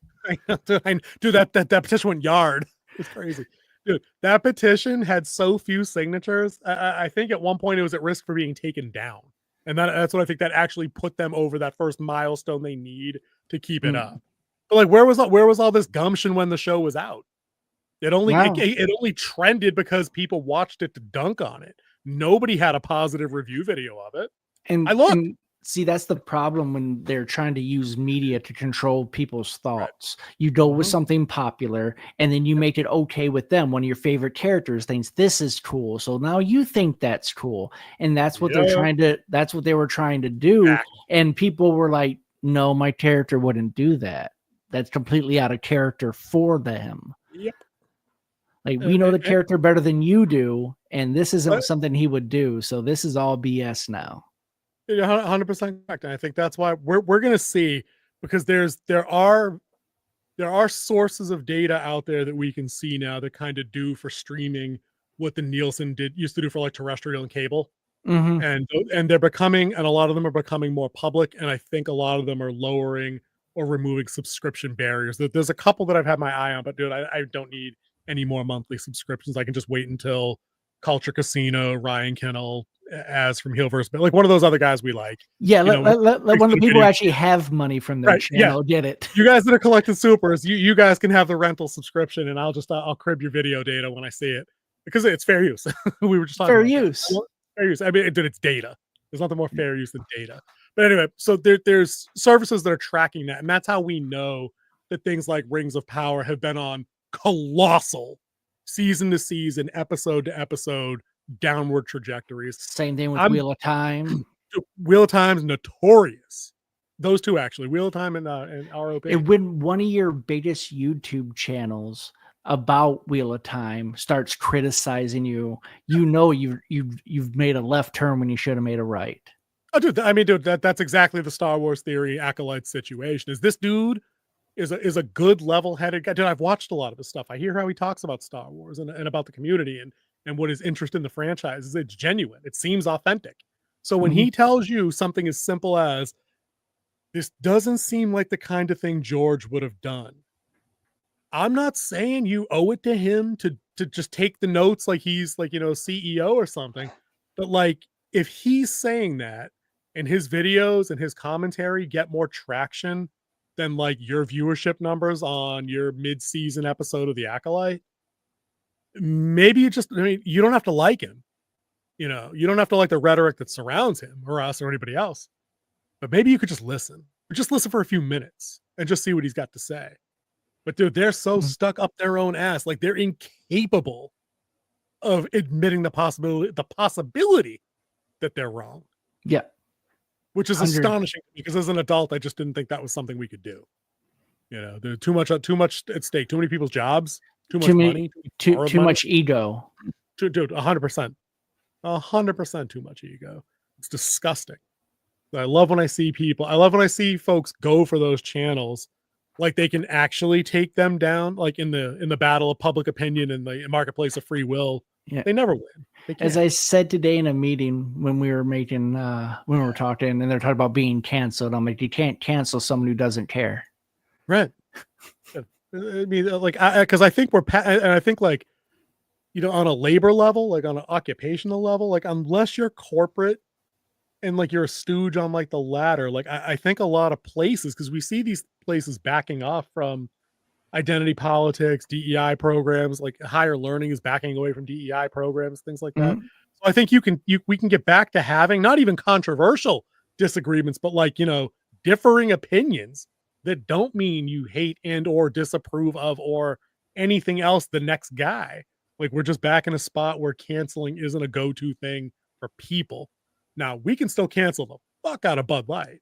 Dude, that petition went yard. It's crazy. Dude, that petition had so few signatures. I think at one point it was at risk for being taken down. And that's what I think that actually put them over that first milestone they need to keep it up. But like, where was all this gumption when the show was out? It only trended because people watched it to dunk on it. Nobody had a positive review video of it. And I looked. And see, that's the problem when they're trying to use media to control people's thoughts. Right. You go with something popular, and then you make it okay with them. One of your favorite characters thinks this is cool, so now you think that's cool, and that's what they're trying to. That's what they were trying to do, and people were like, "No, my character wouldn't do that. That's completely out of character for them." Yep. Like, we know the character better than you do, and this isn't something he would do. So this is all BS now. 100% correct. And I think that's why we're going to see, because there are sources of data out there that we can see now that kind of do for streaming what the Nielsen used to do for like terrestrial and cable. And they're becoming, and a lot of them are becoming more public. And I think a lot of them are lowering or removing subscription barriers. There's a couple that I've had my eye on, but dude, I don't need any more monthly subscriptions. I can just wait until Culture Casino, Ryan Kennel, as from Heelverse, but like one of those other guys we like. Yeah, You know, let one of the people who actually have money from their Right, yeah. channel get it. You guys that are collecting supers, you guys can have the rental subscription, and I'll crib your video data when I see it because it's fair use. We were just talking Fair about that. use. Fair use. I mean, dude, it's data. There's nothing more fair use than data. But anyway, so there's services that are tracking that, and that's how we know that things like Rings of Power have been on colossal season to season, episode to episode downward trajectories. Same thing with Wheel of Time. Wheel of Time's notorious. Those two actually, Wheel of Time and ROP. And when one of your biggest YouTube channels about Wheel of Time starts criticizing you, you know you've made a left turn when you should have made a right. Oh, dude, I mean, dude, that's exactly the Star Wars theory acolyte situation. Is this dude is a good level-headed guy? Dude, I've watched a lot of his stuff. I hear how he talks about Star Wars and about the community and what his interest in the franchise is. It's genuine. It seems authentic. So when he tells you something as simple as, this doesn't seem like the kind of thing George would have done, I'm not saying you owe it to him to just take the notes like he's like, CEO or something. But like, if he's saying that and his videos and his commentary get more traction than like your viewership numbers on your mid-season episode of The Acolyte, maybe you don't have to like him. You don't have to like the rhetoric that surrounds him or us or anybody else. But maybe you could just listen. Or just listen for a few minutes and just see what he's got to say. But dude, they're so stuck up their own ass. Like they're incapable of admitting the possibility that they're wrong. Yeah. Which is astonishing because as an adult, I just didn't think that was something we could do. There's too much at stake, too many people's jobs, too much money, too much ego. Dude, 100%. 100% too much ego. It's disgusting. I love when I see folks go for those channels like they can actually take them down, like in the battle of public opinion and the marketplace of free will. Yeah. They never win. As I said today in a meeting when we were talking, and they're talking about being canceled, I'm like, you can't cancel someone who doesn't care. Right. I mean, like, because I think and I think like, on a labor level, like on an occupational level, like unless you're corporate and like you're a stooge on like the ladder, like I think a lot of places, because we see these places backing off from identity politics, DEI programs, like higher learning is backing away from DEI programs, things like that. So I think we can get back to having not even controversial disagreements, but like, differing opinions that don't mean you hate and or disapprove of or anything else the next guy. Like we're just back in a spot where canceling isn't a go-to thing for people. Now we can still cancel the fuck out of Bud Light,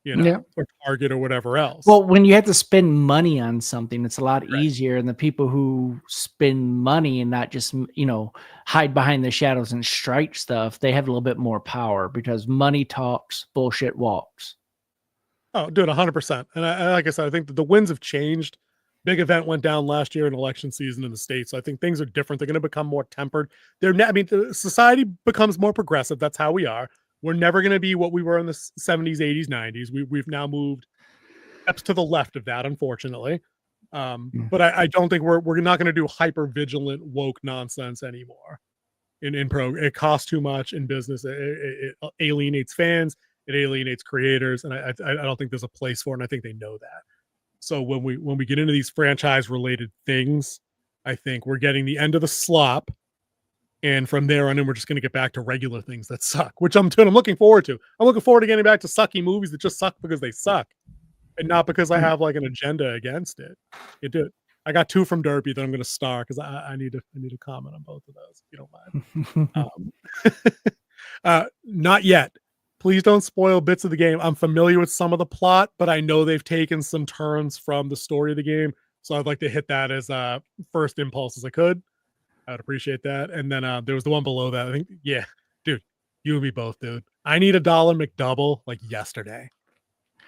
or Target or whatever else. Well, when you have to spend money on something, it's a lot easier. And the people who spend money and not just, hide behind the shadows and strike stuff, they have a little bit more power because money talks, bullshit walks. Oh, dude, 100%. And like I said, I think that the winds have changed. Big event went down last year in election season in the States. So I think things are different. They're going to become more tempered. Society becomes more progressive. That's how we are. We're never going to be what we were in the 70s, 80s, 90s. We've now moved steps to the left of that, unfortunately. But I don't think we're not going to do hyper vigilant woke nonsense anymore. It costs too much in business. It alienates fans. It alienates creators, and I don't think there's a place for it. And I think they know that. So when we get into these franchise related things, I think we're getting the end of the slop, and from there on in, we're just going to get back to regular things that suck, which I'm looking forward to. I'm looking forward to getting back to sucky movies that just suck because they suck, and not because I have like an agenda against it. I got 2 from Derpy that I'm going to star because I need to comment on both of those if you don't mind. Not yet. Please don't spoil bits of the game. I'm familiar with some of the plot, but I know they've taken some turns from the story of the game. So I'd like to hit that as a first impulse as I could. I would appreciate that. And then there was the one below that. I think, yeah, dude, you and me both, dude. I need $1 McDouble like yesterday.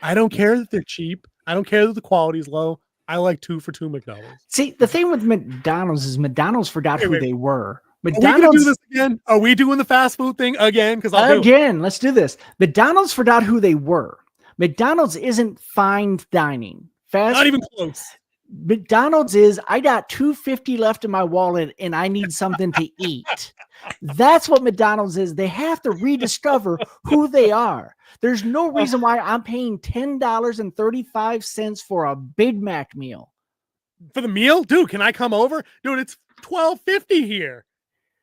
I don't care that they're cheap. I don't care that the quality's low. I like 2 for $2 McDoubles. See, the thing with McDonald's is McDonald's forgot who they were. McDonald's, are we gonna do this again? Are we doing the fast food thing again? Because let's do this. McDonald's forgot who they were. McDonald's isn't fine dining. Not even close. McDonald's is, I got $2.50 left in my wallet and I need something to eat. That's what McDonald's is. They have to rediscover who they are. There's no reason why I'm paying $10.35 for a Big Mac meal. For the meal? Dude, can I come over? Dude, it's $12.50 here.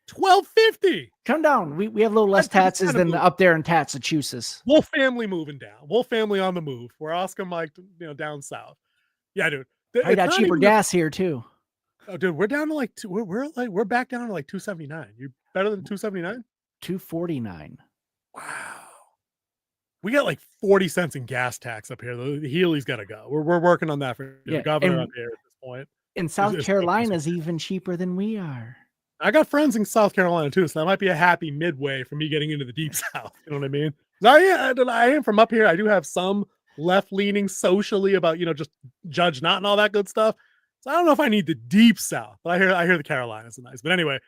$12.50. Come down. We have a little less taxes than up there in Massachusetts. Wolf family moving down. Wolf family on the move. We're Oscar Mike, down south. Yeah, dude. I got cheaper gas here too. Oh, dude, we're down to like we're back down to like $2.79. You better than $2.79? $2.49. Wow. We got like 40 cents in gas tax up here. The Healy's got to go. We're working on that for the governor up here at this point. In South Carolina is even cheaper than we are. I got friends in South Carolina too, so that might be a happy midway for me getting into the deep South. You know what I mean? I am from up here. I do have some left-leaning socially about, just Judge Not and all that good stuff. So I don't know if I need the deep South, but I hear the Carolinas are nice. But anyway,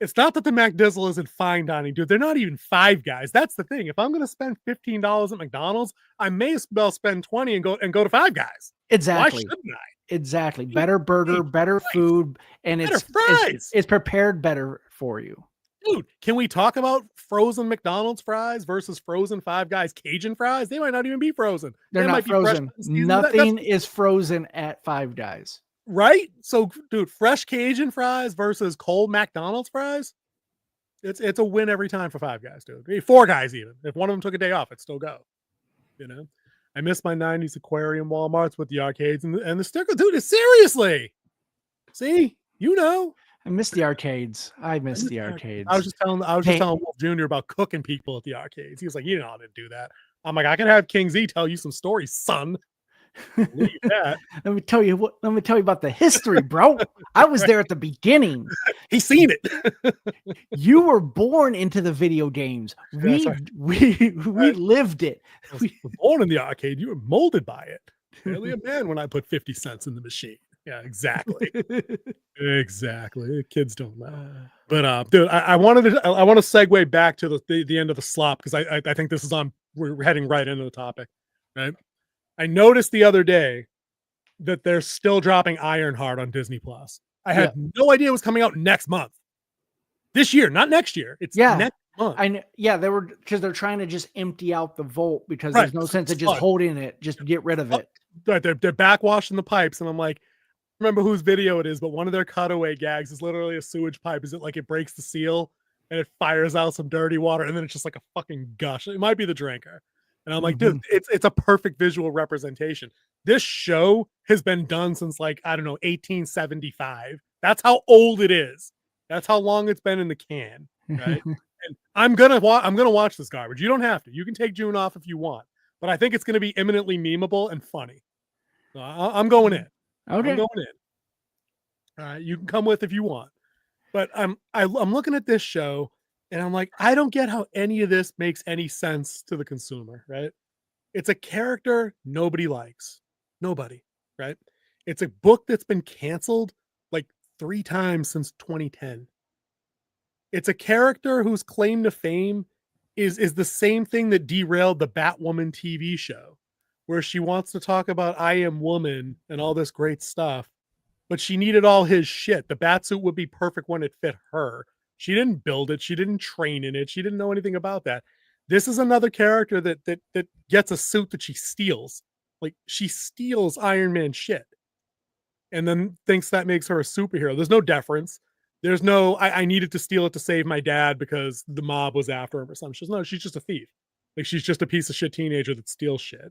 it's not that the McDizzle isn't fine dining, dude. They're not even Five Guys. That's the thing. If I'm going to spend $15 at McDonald's, I may as well spend $20 and go to Five Guys. Exactly. Why shouldn't I? Exactly. Better burger, better food, and better fries. It's prepared better for you. Dude, can we talk about frozen McDonald's fries versus frozen Five Guys Cajun fries? They might not even be frozen. They're not frozen. Nothing is frozen at Five Guys. Right? So, dude, fresh Cajun fries versus cold McDonald's fries, it's a win every time for Five Guys, dude. Four Guys even. If one of them took a day off, it'd still go. I miss my 90s aquarium Walmarts with the arcades and the sticker. Dude, seriously. See? I miss the arcades. I miss the arcades. I was just telling Wolf Jr. about cooking people at the arcades. He was like, I didn't do that. I'm like, I can have King Z tell you some stories, son. Leave that. Let me tell you about the history, bro. I was there at the beginning. He's seen it. You were born into the video games. We lived it. We were born in the arcade. You were molded by it. Barely a man when I put 50 cents in the machine. Yeah, exactly. Exactly. Kids don't know. But dude, I want to segue back to the end of the slop because I think this is we're heading right into the topic, right? I noticed the other day that they're still dropping Ironheart on Disney Plus. I had no idea it was coming out next month. This year, not next year. It's next month. They were because they're trying to just empty out the vault because there's no sense of just holding it, just get rid of it. Right, they're backwashing the pipes, and I'm like, remember whose video it is, but one of their cutaway gags is literally a sewage pipe. Is it like it breaks the seal and it fires out some dirty water, and then it's just like a fucking gush. It might be the drinker. And I'm like, dude, it's a perfect visual representation. This show has been done since 1875. That's how old it is. That's how long it's been in the can, right? And I'm gonna watch this garbage. You don't have to. You can take June off if you want, but I think it's gonna be imminently memeable and funny. So I'm going in. Okay, I'm going in. All right, you can come with if you want, but I'm looking at this show. And I'm like, I don't get how any of this makes any sense to the consumer, right? It's a character nobody likes. Nobody, right? It's a book that's been canceled like 3 times since 2010. It's a character whose claim to fame is the same thing that derailed the Batwoman TV show, where she wants to talk about I Am Woman and all this great stuff, but she needed all his shit. The Batsuit would be perfect when it fit her. She didn't build it. She didn't train in it. She didn't know anything about that. This is another character that gets a suit that she steals. Like, she steals Iron Man shit and then thinks that makes her a superhero. There's no deference. There's no, I needed to steal it to save my dad because the mob was after him or something. No, she's just a thief. Like, she's just a piece of shit teenager that steals shit.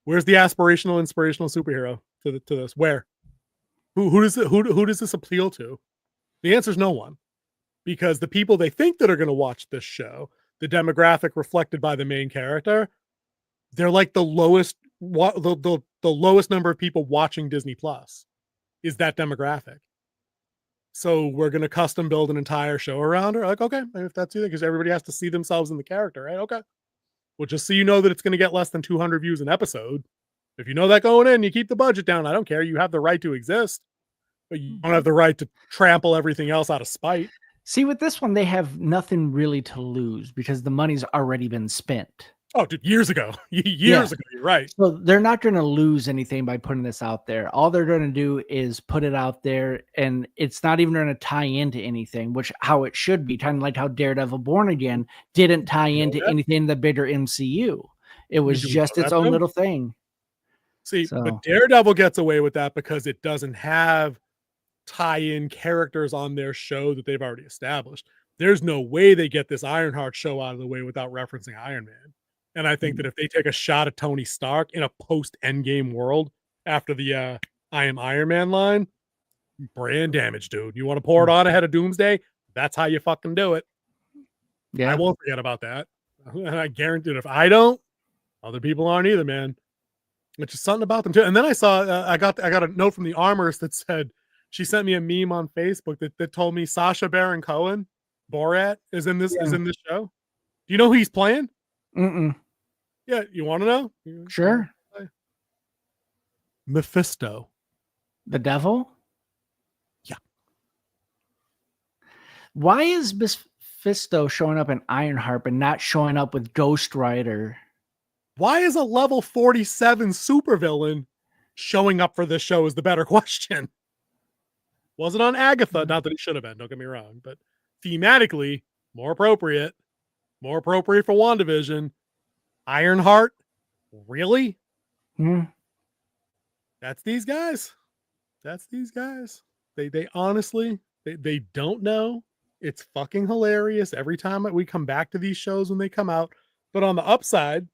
Where's the aspirational, inspirational superhero to this? Where? Who does this appeal to? The answer is no one. Because the people they think that are going to watch this show, the demographic reflected by the main character, they're like the lowest number of people watching Disney Plus is that demographic. So we're going to custom build an entire show around her. Like, okay, if that's you, because everybody has to see themselves in the character, right? Okay. Well, just so you know that it's going to get less than 200 views an episode. If you know that going in, you keep the budget down. I don't care. You have the right to exist, but you don't have the right to trample everything else out of spite. See, with this one, they have nothing really to lose because the money's already been spent. Oh, dude, years ago. Yeah. Ago, you're right. So they're not going to lose anything by putting this out there. All they're going to do is put it out there, and it's not even going to tie into anything, which how it should be. Kind of like how Daredevil Born Again didn't tie into anything in the bigger MCU. It was just its own little thing. See, but Daredevil gets away with that because it doesn't have tie-in characters on their show that they've already established. There's no way they get this Ironheart show out of the way without referencing Iron Man. And I think that if they take a shot at Tony Stark in a post-Endgame world after the I Am Iron Man line, brand damage, dude. You want to pour it on ahead of Doomsday? That's how you fucking do it. Yeah. I won't forget about that. And I guarantee that if I don't, other people aren't either, man. It's just something about them too. And then I saw, I got a note from the Armorist that said, she sent me a meme on Facebook that told me Sacha Baron Cohen, Borat, is in this show. Do you know who he's playing? Mm-mm. Yeah, you want to know? Sure. Mephisto. The devil? Yeah. Why is Mephisto showing up in Ironheart but not showing up with Ghost Rider? Why is a level 47 supervillain showing up for this show is the better question. Wasn't on Agatha, not that he should have been, don't get me wrong, but thematically, more appropriate for WandaVision. Ironheart? Really? That's these guys. They honestly, they don't know. It's fucking hilarious every time we come back to these shows when they come out. But on the upside,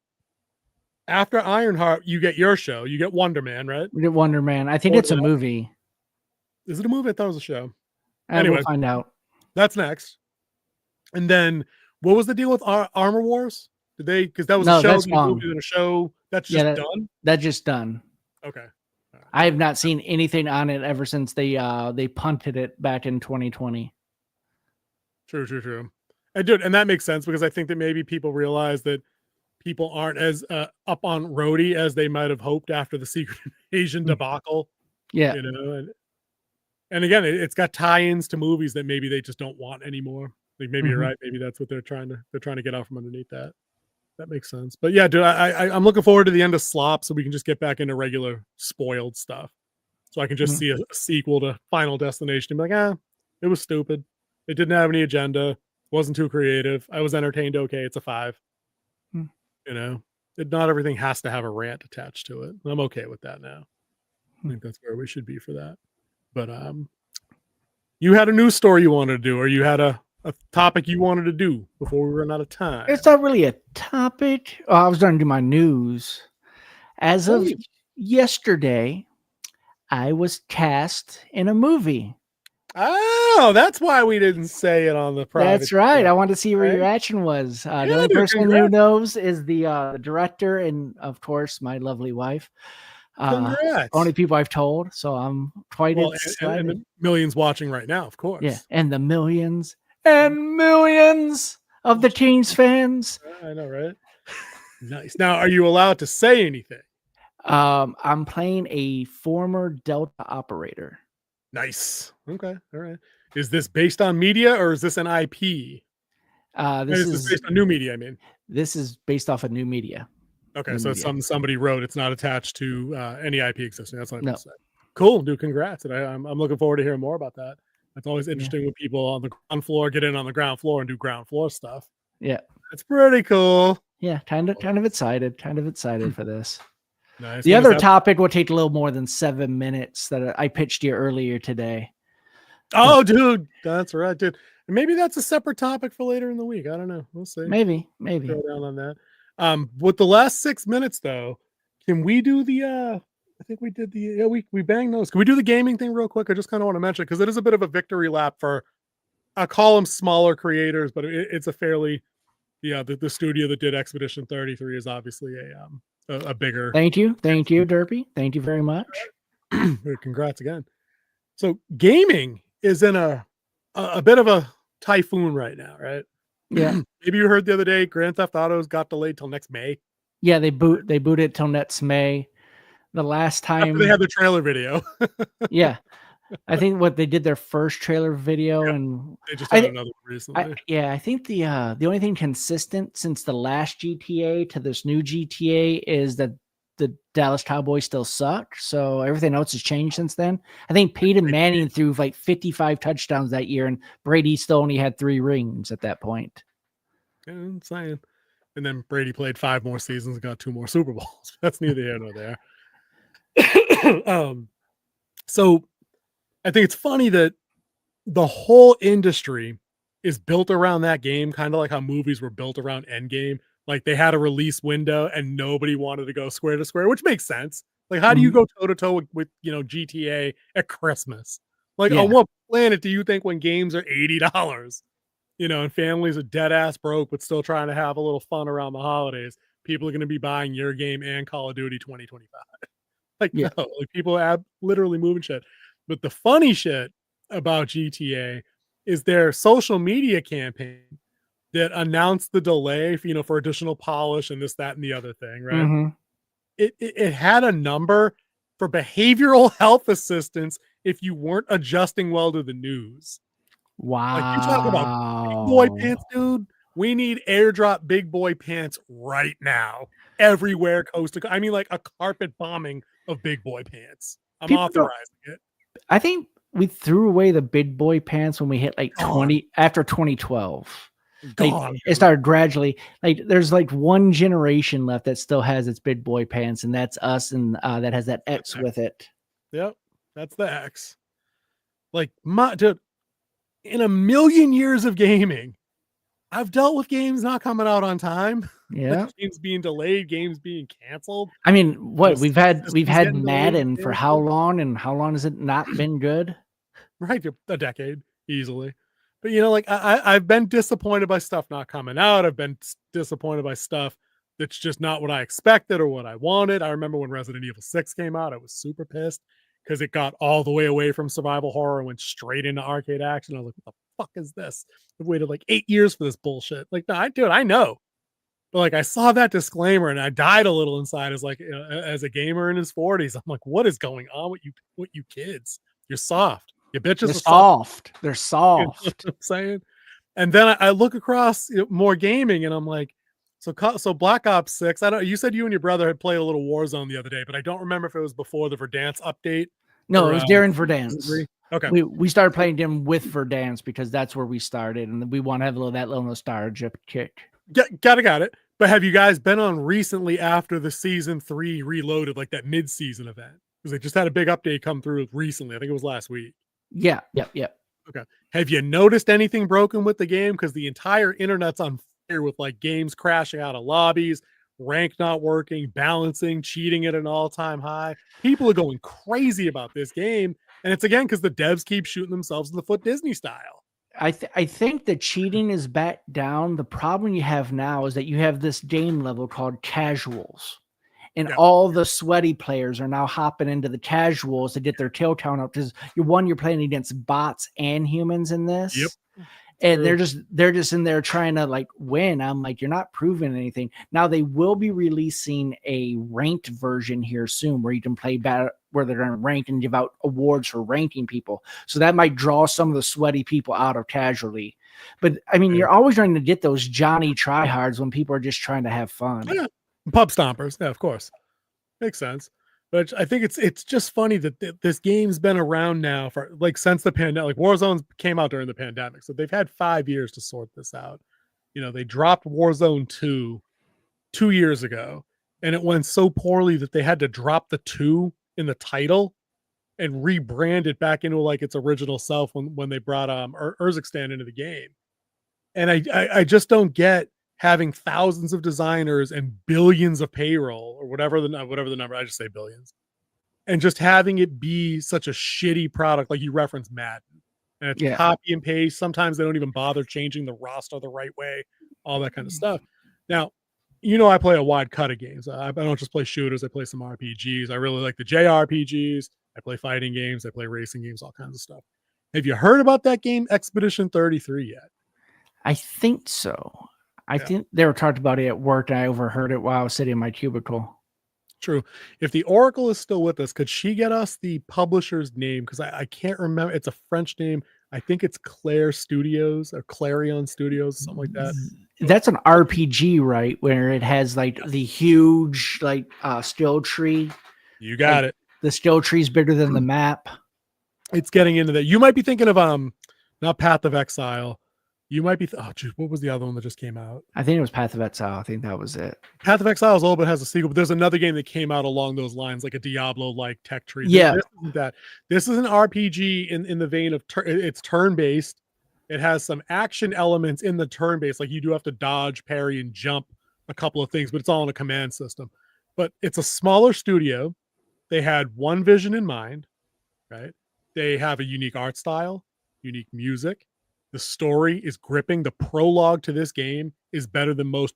after Ironheart, you get your show. You get Wonder Man, right? We get Wonder Man. I think it's a movie. Is it a movie? I thought it was a show. Anyway, we'll find out. That's next. And then what was the deal with Armor Wars? Did they, because that was a show, a show that's just done? That's just done. Okay. I have not seen anything on it ever since they punted it back in 2020. True. And that makes sense because I think that maybe people realize that people aren't as up on Rhodey as they might have hoped after the Secret Invasion debacle. Yeah. You know, and again, it's got tie-ins to movies that maybe they just don't want anymore. Like maybe you're right. Maybe that's what they're trying to get out from underneath that. That makes sense. But yeah, dude, I'm looking forward to the end of Slop so we can just get back into regular spoiled stuff. So I can just see a sequel to Final Destination and be like, it was stupid. It didn't have any agenda. Wasn't too creative. I was entertained. Okay, it's a 5. You know, not everything has to have a rant attached to it. I'm okay with that now. I think that's where we should be for that. But you had a news story you wanted to do, or you had a topic you wanted to do before we run out of time. It's not really a topic. I was going to do my news. As of yesterday, I was cast in a movie. Oh, that's why we didn't say it on the private. That's right. I wanted to see where your reaction was. The only person who knows is the director and, of course, my lovely wife. Congrats. Only people I've told, so I'm quite excited. And the millions watching right now, of course. Yeah, and the millions and millions of the Teens fans. I know, right? Nice. Now, are you allowed to say anything? I'm playing a former Delta operator. Nice. Okay. All right. Is this based on media or is this an IP? This is based on new media, I mean. This is based off of new media. Okay, so it's somebody wrote. It's not attached to any IP existing. That's what I'm saying. Cool, dude. Congrats. And I'm looking forward to hearing more about that. It's always interesting when people on the ground floor get in on the ground floor and do ground floor stuff. Yeah, that's pretty cool. Yeah, kind of excited. Kind of excited for this. Nice. The other topic will take a little more than 7 minutes that I pitched you earlier today. Oh, dude, that's right, dude. Maybe that's a separate topic for later in the week. I don't know. We'll see. Maybe. Go down on that. With the last 6 minutes though, can we do the I think we did the we banged those. Can we do the gaming thing real quick? I just kind of want to mention it because it is a bit of a victory lap for, I call them smaller creators, but it's a fairly the studio that did Expedition 33 is obviously a bigger. Thank you, Derpy. Thank you very much. Congrats again. So gaming is in a bit of a typhoon right now, right? Yeah. Maybe you heard the other day Grand Theft Autos got delayed till next May. Yeah, they booted till next May. The last time after they had the trailer video. Yeah. I think what they did their first trailer video, Yep. and They just I had thi- another recently. I think the only thing consistent since the last GTA to this new GTA is that the Dallas Cowboys still suck. So everything else has changed since then. I think Peyton Manning threw like 55 touchdowns that year, and Brady still only had 3 rings at that point. I'm saying. And then Brady played 5 more seasons and got 2 more Super Bowls. That's neither here nor there. So I think it's funny that the whole industry is built around that game, kind of like how movies were built around Endgame. Like they had a release window and nobody wanted to go square to square, which makes sense. Like, how do you go toe to toe with GTA at Christmas? Like, on what planet do you think when games are $80, and families are dead ass broke but still trying to have a little fun around the holidays, people are going to be buying your game and Call of Duty 2025? Like, no, like people are literally moving shit. But the funny shit about GTA is their social media campaign that announced the delay for additional polish and this, that, and the other thing, right? Mm-hmm. It had a number for behavioral health assistance if you weren't adjusting well to the news. Wow. Like, you talk about big boy pants, dude. We need airdrop big boy pants right now. Everywhere, coast to coast. I mean, like a carpet bombing of big boy pants. I'm authorizing it. I think we threw away the big boy pants when we hit like 20 after 2012. Like, it started gradually. Like, there's like one generation left that still has its big boy pants, and that's us, and that has that X with it. Yep, that's the X. Like, dude, in a million years of gaming, I've dealt with games not coming out on time. Yeah, like games being delayed, games being canceled. I mean, what we've had Madden delayed, for how long, and how long has it not been good? Right, a decade easily. But like I've been disappointed by stuff not coming out. I've been disappointed by stuff that's just not what I expected or what I wanted. I remember when Resident Evil 6 came out, I was super pissed because it got all the way away from survival horror and went straight into arcade action. I was like, what the fuck is this? I've waited like 8 years for this bullshit. Like, no, I know. But like, I saw that disclaimer and I died a little inside as like, as a gamer in his 40s. I'm like, what is going on with you kids? You're soft. Your bitches are soft. They're soft. You know what I'm saying? And then I look across more gaming and I'm like, so Black Ops 6, you said you and your brother had played a little Warzone the other day, but I don't remember if it was before the Verdansk update. No, it was during Verdansk. Okay. We started playing them with Verdansk because that's where we started, and we want to have that little nostalgia kick. Got it. But have you guys been on recently after the season 3 reloaded, like that mid-season event? Because they just had a big update come through recently. I think it was last week. Yeah. Okay. Have you noticed anything broken with the game? Because the entire internet's on fire with like games crashing out of lobbies, rank not working, balancing, cheating at an all-time high. People are going crazy about this game. And it's again because the devs keep shooting themselves in the foot Disney style. I think the cheating is back down. The problem you have now is that you have this game level called casuals. And all the sweaty players are now hopping into the casuals to get their kill count up because you're playing against bots and humans in this. Yep. And they're just in there trying to like win. I'm like, you're not proving anything. Now they will be releasing a ranked version here soon where you can play better, where they're going to rank and give out awards for ranking people. So that might draw some of the sweaty people out of casually. But I mean, you're always trying to get those Johnny tryhards when people are just trying to have fun. Yeah. Pub stompers. Yeah, of course. Makes sense. But I think it's just funny that this game's been around now for like since the pandemic. Like Warzone came out during the pandemic, so they've had 5 years to sort this out. They dropped Warzone 2 years ago, and it went so poorly that they had to drop the 2 in the title and rebrand it back into like its original self when they brought Urzikstan into the game. And I just don't get having thousands of designers and billions of payroll or whatever the number, I just say billions, and just having it be such a shitty product. Like you referenced Madden, and it's copy and paste. Sometimes they don't even bother changing the roster the right way, all that kind of stuff. Now, I play a wide cut of games. I don't just play shooters. I play some RPGs. I really like the JRPGs. I play fighting games. I play racing games, all kinds of stuff. Have you heard about that game, Expedition 33, yet? I think so. I think they were talking about it at work, and I overheard it while I was sitting in my cubicle. True. If the Oracle is still with us, could she get us the publisher's name? Because I can't remember. It's a French name. I think it's Claire Studios or Clarion Studios, something like that. That's an RPG, right? Where it has like the huge like still tree. You got it. The still tree's bigger than the map. It's getting into that. You might be thinking of not Path of Exile. You might be what was the other one that just came out? I think it was Path of Exile. I think that was it. Path of Exile is old, but has a sequel. But there's another game that came out along those lines, like a Diablo-like tech tree. Yeah, this isn't that. This is an RPG in the vein of it's turn-based. It has some action elements in the turn-based, like you do have to dodge, parry, and jump a couple of things, but it's all in a command system. But it's a smaller studio. They had one vision in mind, right? They have a unique art style, unique music. The story is gripping. The prologue to this game is better than most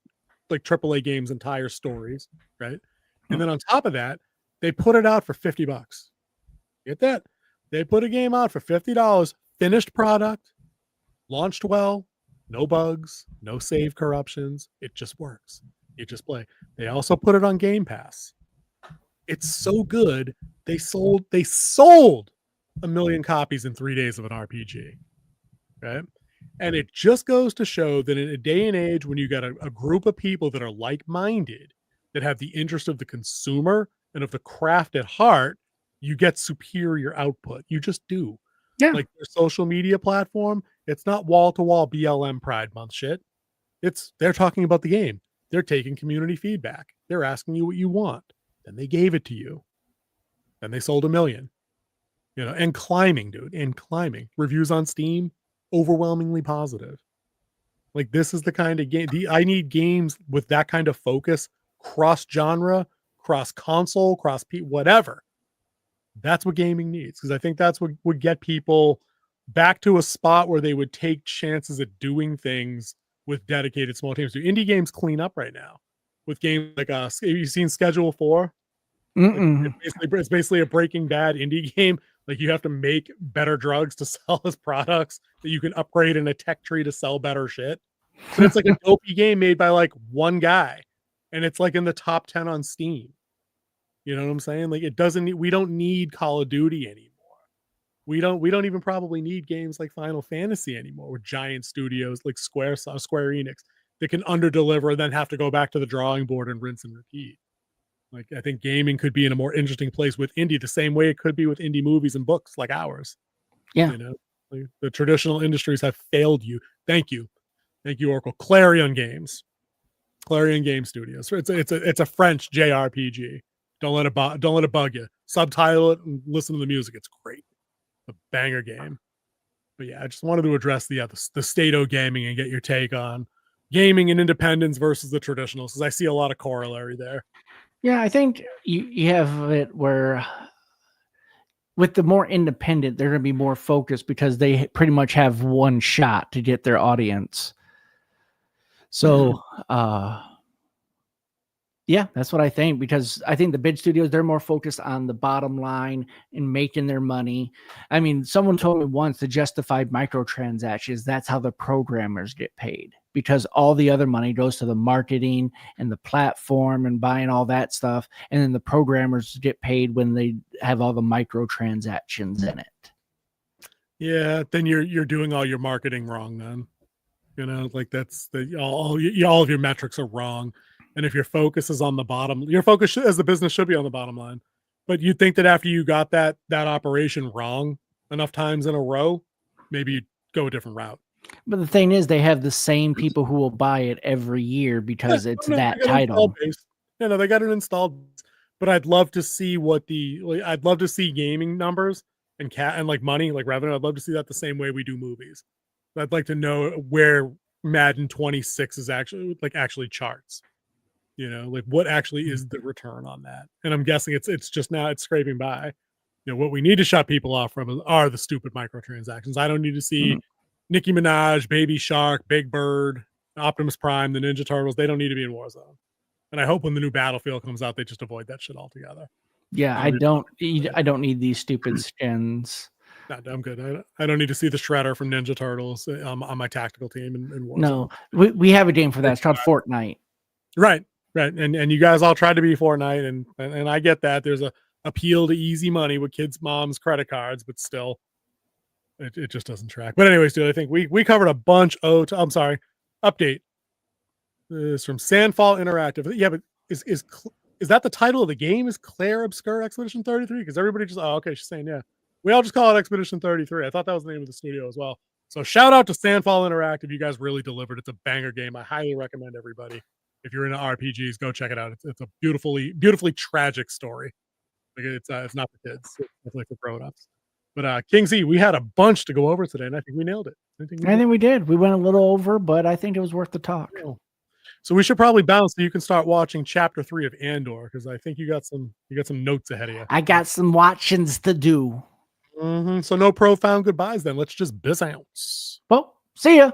like AAA games' entire stories, right? And then on top of that, they put it out for $50. Get that? They put a game out for $50, finished product, launched well, no bugs, no save corruptions. It just works. You just play. They also put it on Game Pass. It's so good. They sold 1 million copies in 3 days of an RPG. Right. And it just goes to show that in a day and age when you got a group of people that are like-minded, that have the interest of the consumer and of the craft at heart, you get superior output. You just do. Yeah. Like their social media platform, it's not wall-to-wall BLM Pride Month shit. They're talking about the game. They're taking community feedback. They're asking you what you want. Then they gave it to you. Then they sold 1 million. And climbing, dude. And climbing. Reviews on Steam, overwhelmingly positive. Like this is the kind of game I need games with that kind of focus, cross genre, cross console, cross whatever. That's what gaming needs, because I think that's what would get people back to a spot where they would take chances at doing things with dedicated small teams. Do indie games clean up right now with games like have you seen Schedule 4? Like it's basically a Breaking Bad indie game. Like you have to make better drugs to sell as products that you can upgrade in a tech tree to sell better shit. But it's like a dopey game made by like one guy, and it's like in the top 10 on Steam. You know what I'm saying? Like we don't need Call of Duty anymore. We don't even probably need games like Final Fantasy anymore with giant studios like Square Enix that can underdeliver and then have to go back to the drawing board and rinse and repeat. Like, I think gaming could be in a more interesting place with indie, the same way it could be with indie movies and books like ours. Yeah. Like the traditional industries have failed you. Thank you, Oracle. Clarion Game Studios. It's a French JRPG. Don't let it bug you. Subtitle it and listen to the music. It's great. A banger game. But yeah, I just wanted to address the state of gaming and get your take on gaming and independence versus the traditionals, because I see a lot of corollary there. Yeah, I think you have it where with the more independent, they're going to be more focused because they pretty much have one shot to get their audience. So, yeah, that's what I think, because I think the big studios, they're more focused on the bottom line and making their money. I mean, someone told me once the justified microtransactions, that's how the programmers get paid, because all the other money goes to the marketing and the platform and buying all that stuff. And then the programmers get paid when they have all the microtransactions in it. Yeah, then you're doing all your marketing wrong then. Like that's all of your metrics are wrong. And if your focus is on the bottom, your focus as the business should be on the bottom line. But you'd think that after you got that operation wrong enough times in a row, maybe you'd go a different route. But the thing is, they have the same people who will buy it every year because it's that title. They got it installed. But I'd love to see I'd love to see gaming numbers and like money, like revenue. I'd love to see that the same way we do movies. I'd like to know where Madden 26 is actually charts. Like what actually is the return on that? And I'm guessing it's just now it's scraping by. What we need to shut people off from are the stupid microtransactions. I don't need to see Nicki Minaj, Baby Shark, Big Bird, Optimus Prime, the Ninja Turtles. They don't need to be in Warzone. And I hope when the new Battlefield comes out, they just avoid that shit altogether. Yeah, I don't need these stupid skins. No, I'm good. I don't need to see the Shredder from Ninja Turtles on my tactical team in Warzone. No, we have a game for that. It's called Fortnite. Right. Right, and you guys all tried to be Fortnite, and I get that. There's a appeal to easy money with kids' moms' credit cards, but still, it just doesn't track. But anyways, dude, I think we covered a bunch. I'm sorry. Update. This is from Sandfall Interactive. Yeah, but is that the title of the game? Is Claire Obscure Expedition 33? Because everybody just okay, she's saying yeah. We all just call it Expedition 33. I thought that was the name of the studio as well. So shout out to Sandfall Interactive. You guys really delivered. It's a banger game. I highly recommend everybody. If you're into RPGs, go check it out. It's a beautifully tragic story. Like it's not for kids. It's definitely for grown-ups. But King Z, we had a bunch to go over today, and I think we nailed it. I think we did. We went a little over, but I think it was worth the talk. So we should probably bounce so you can start watching Chapter 3 of Andor, because I think you got some notes ahead of you. I got some watchings to do. So no profound goodbyes then. Let's just bounce. Well, see ya.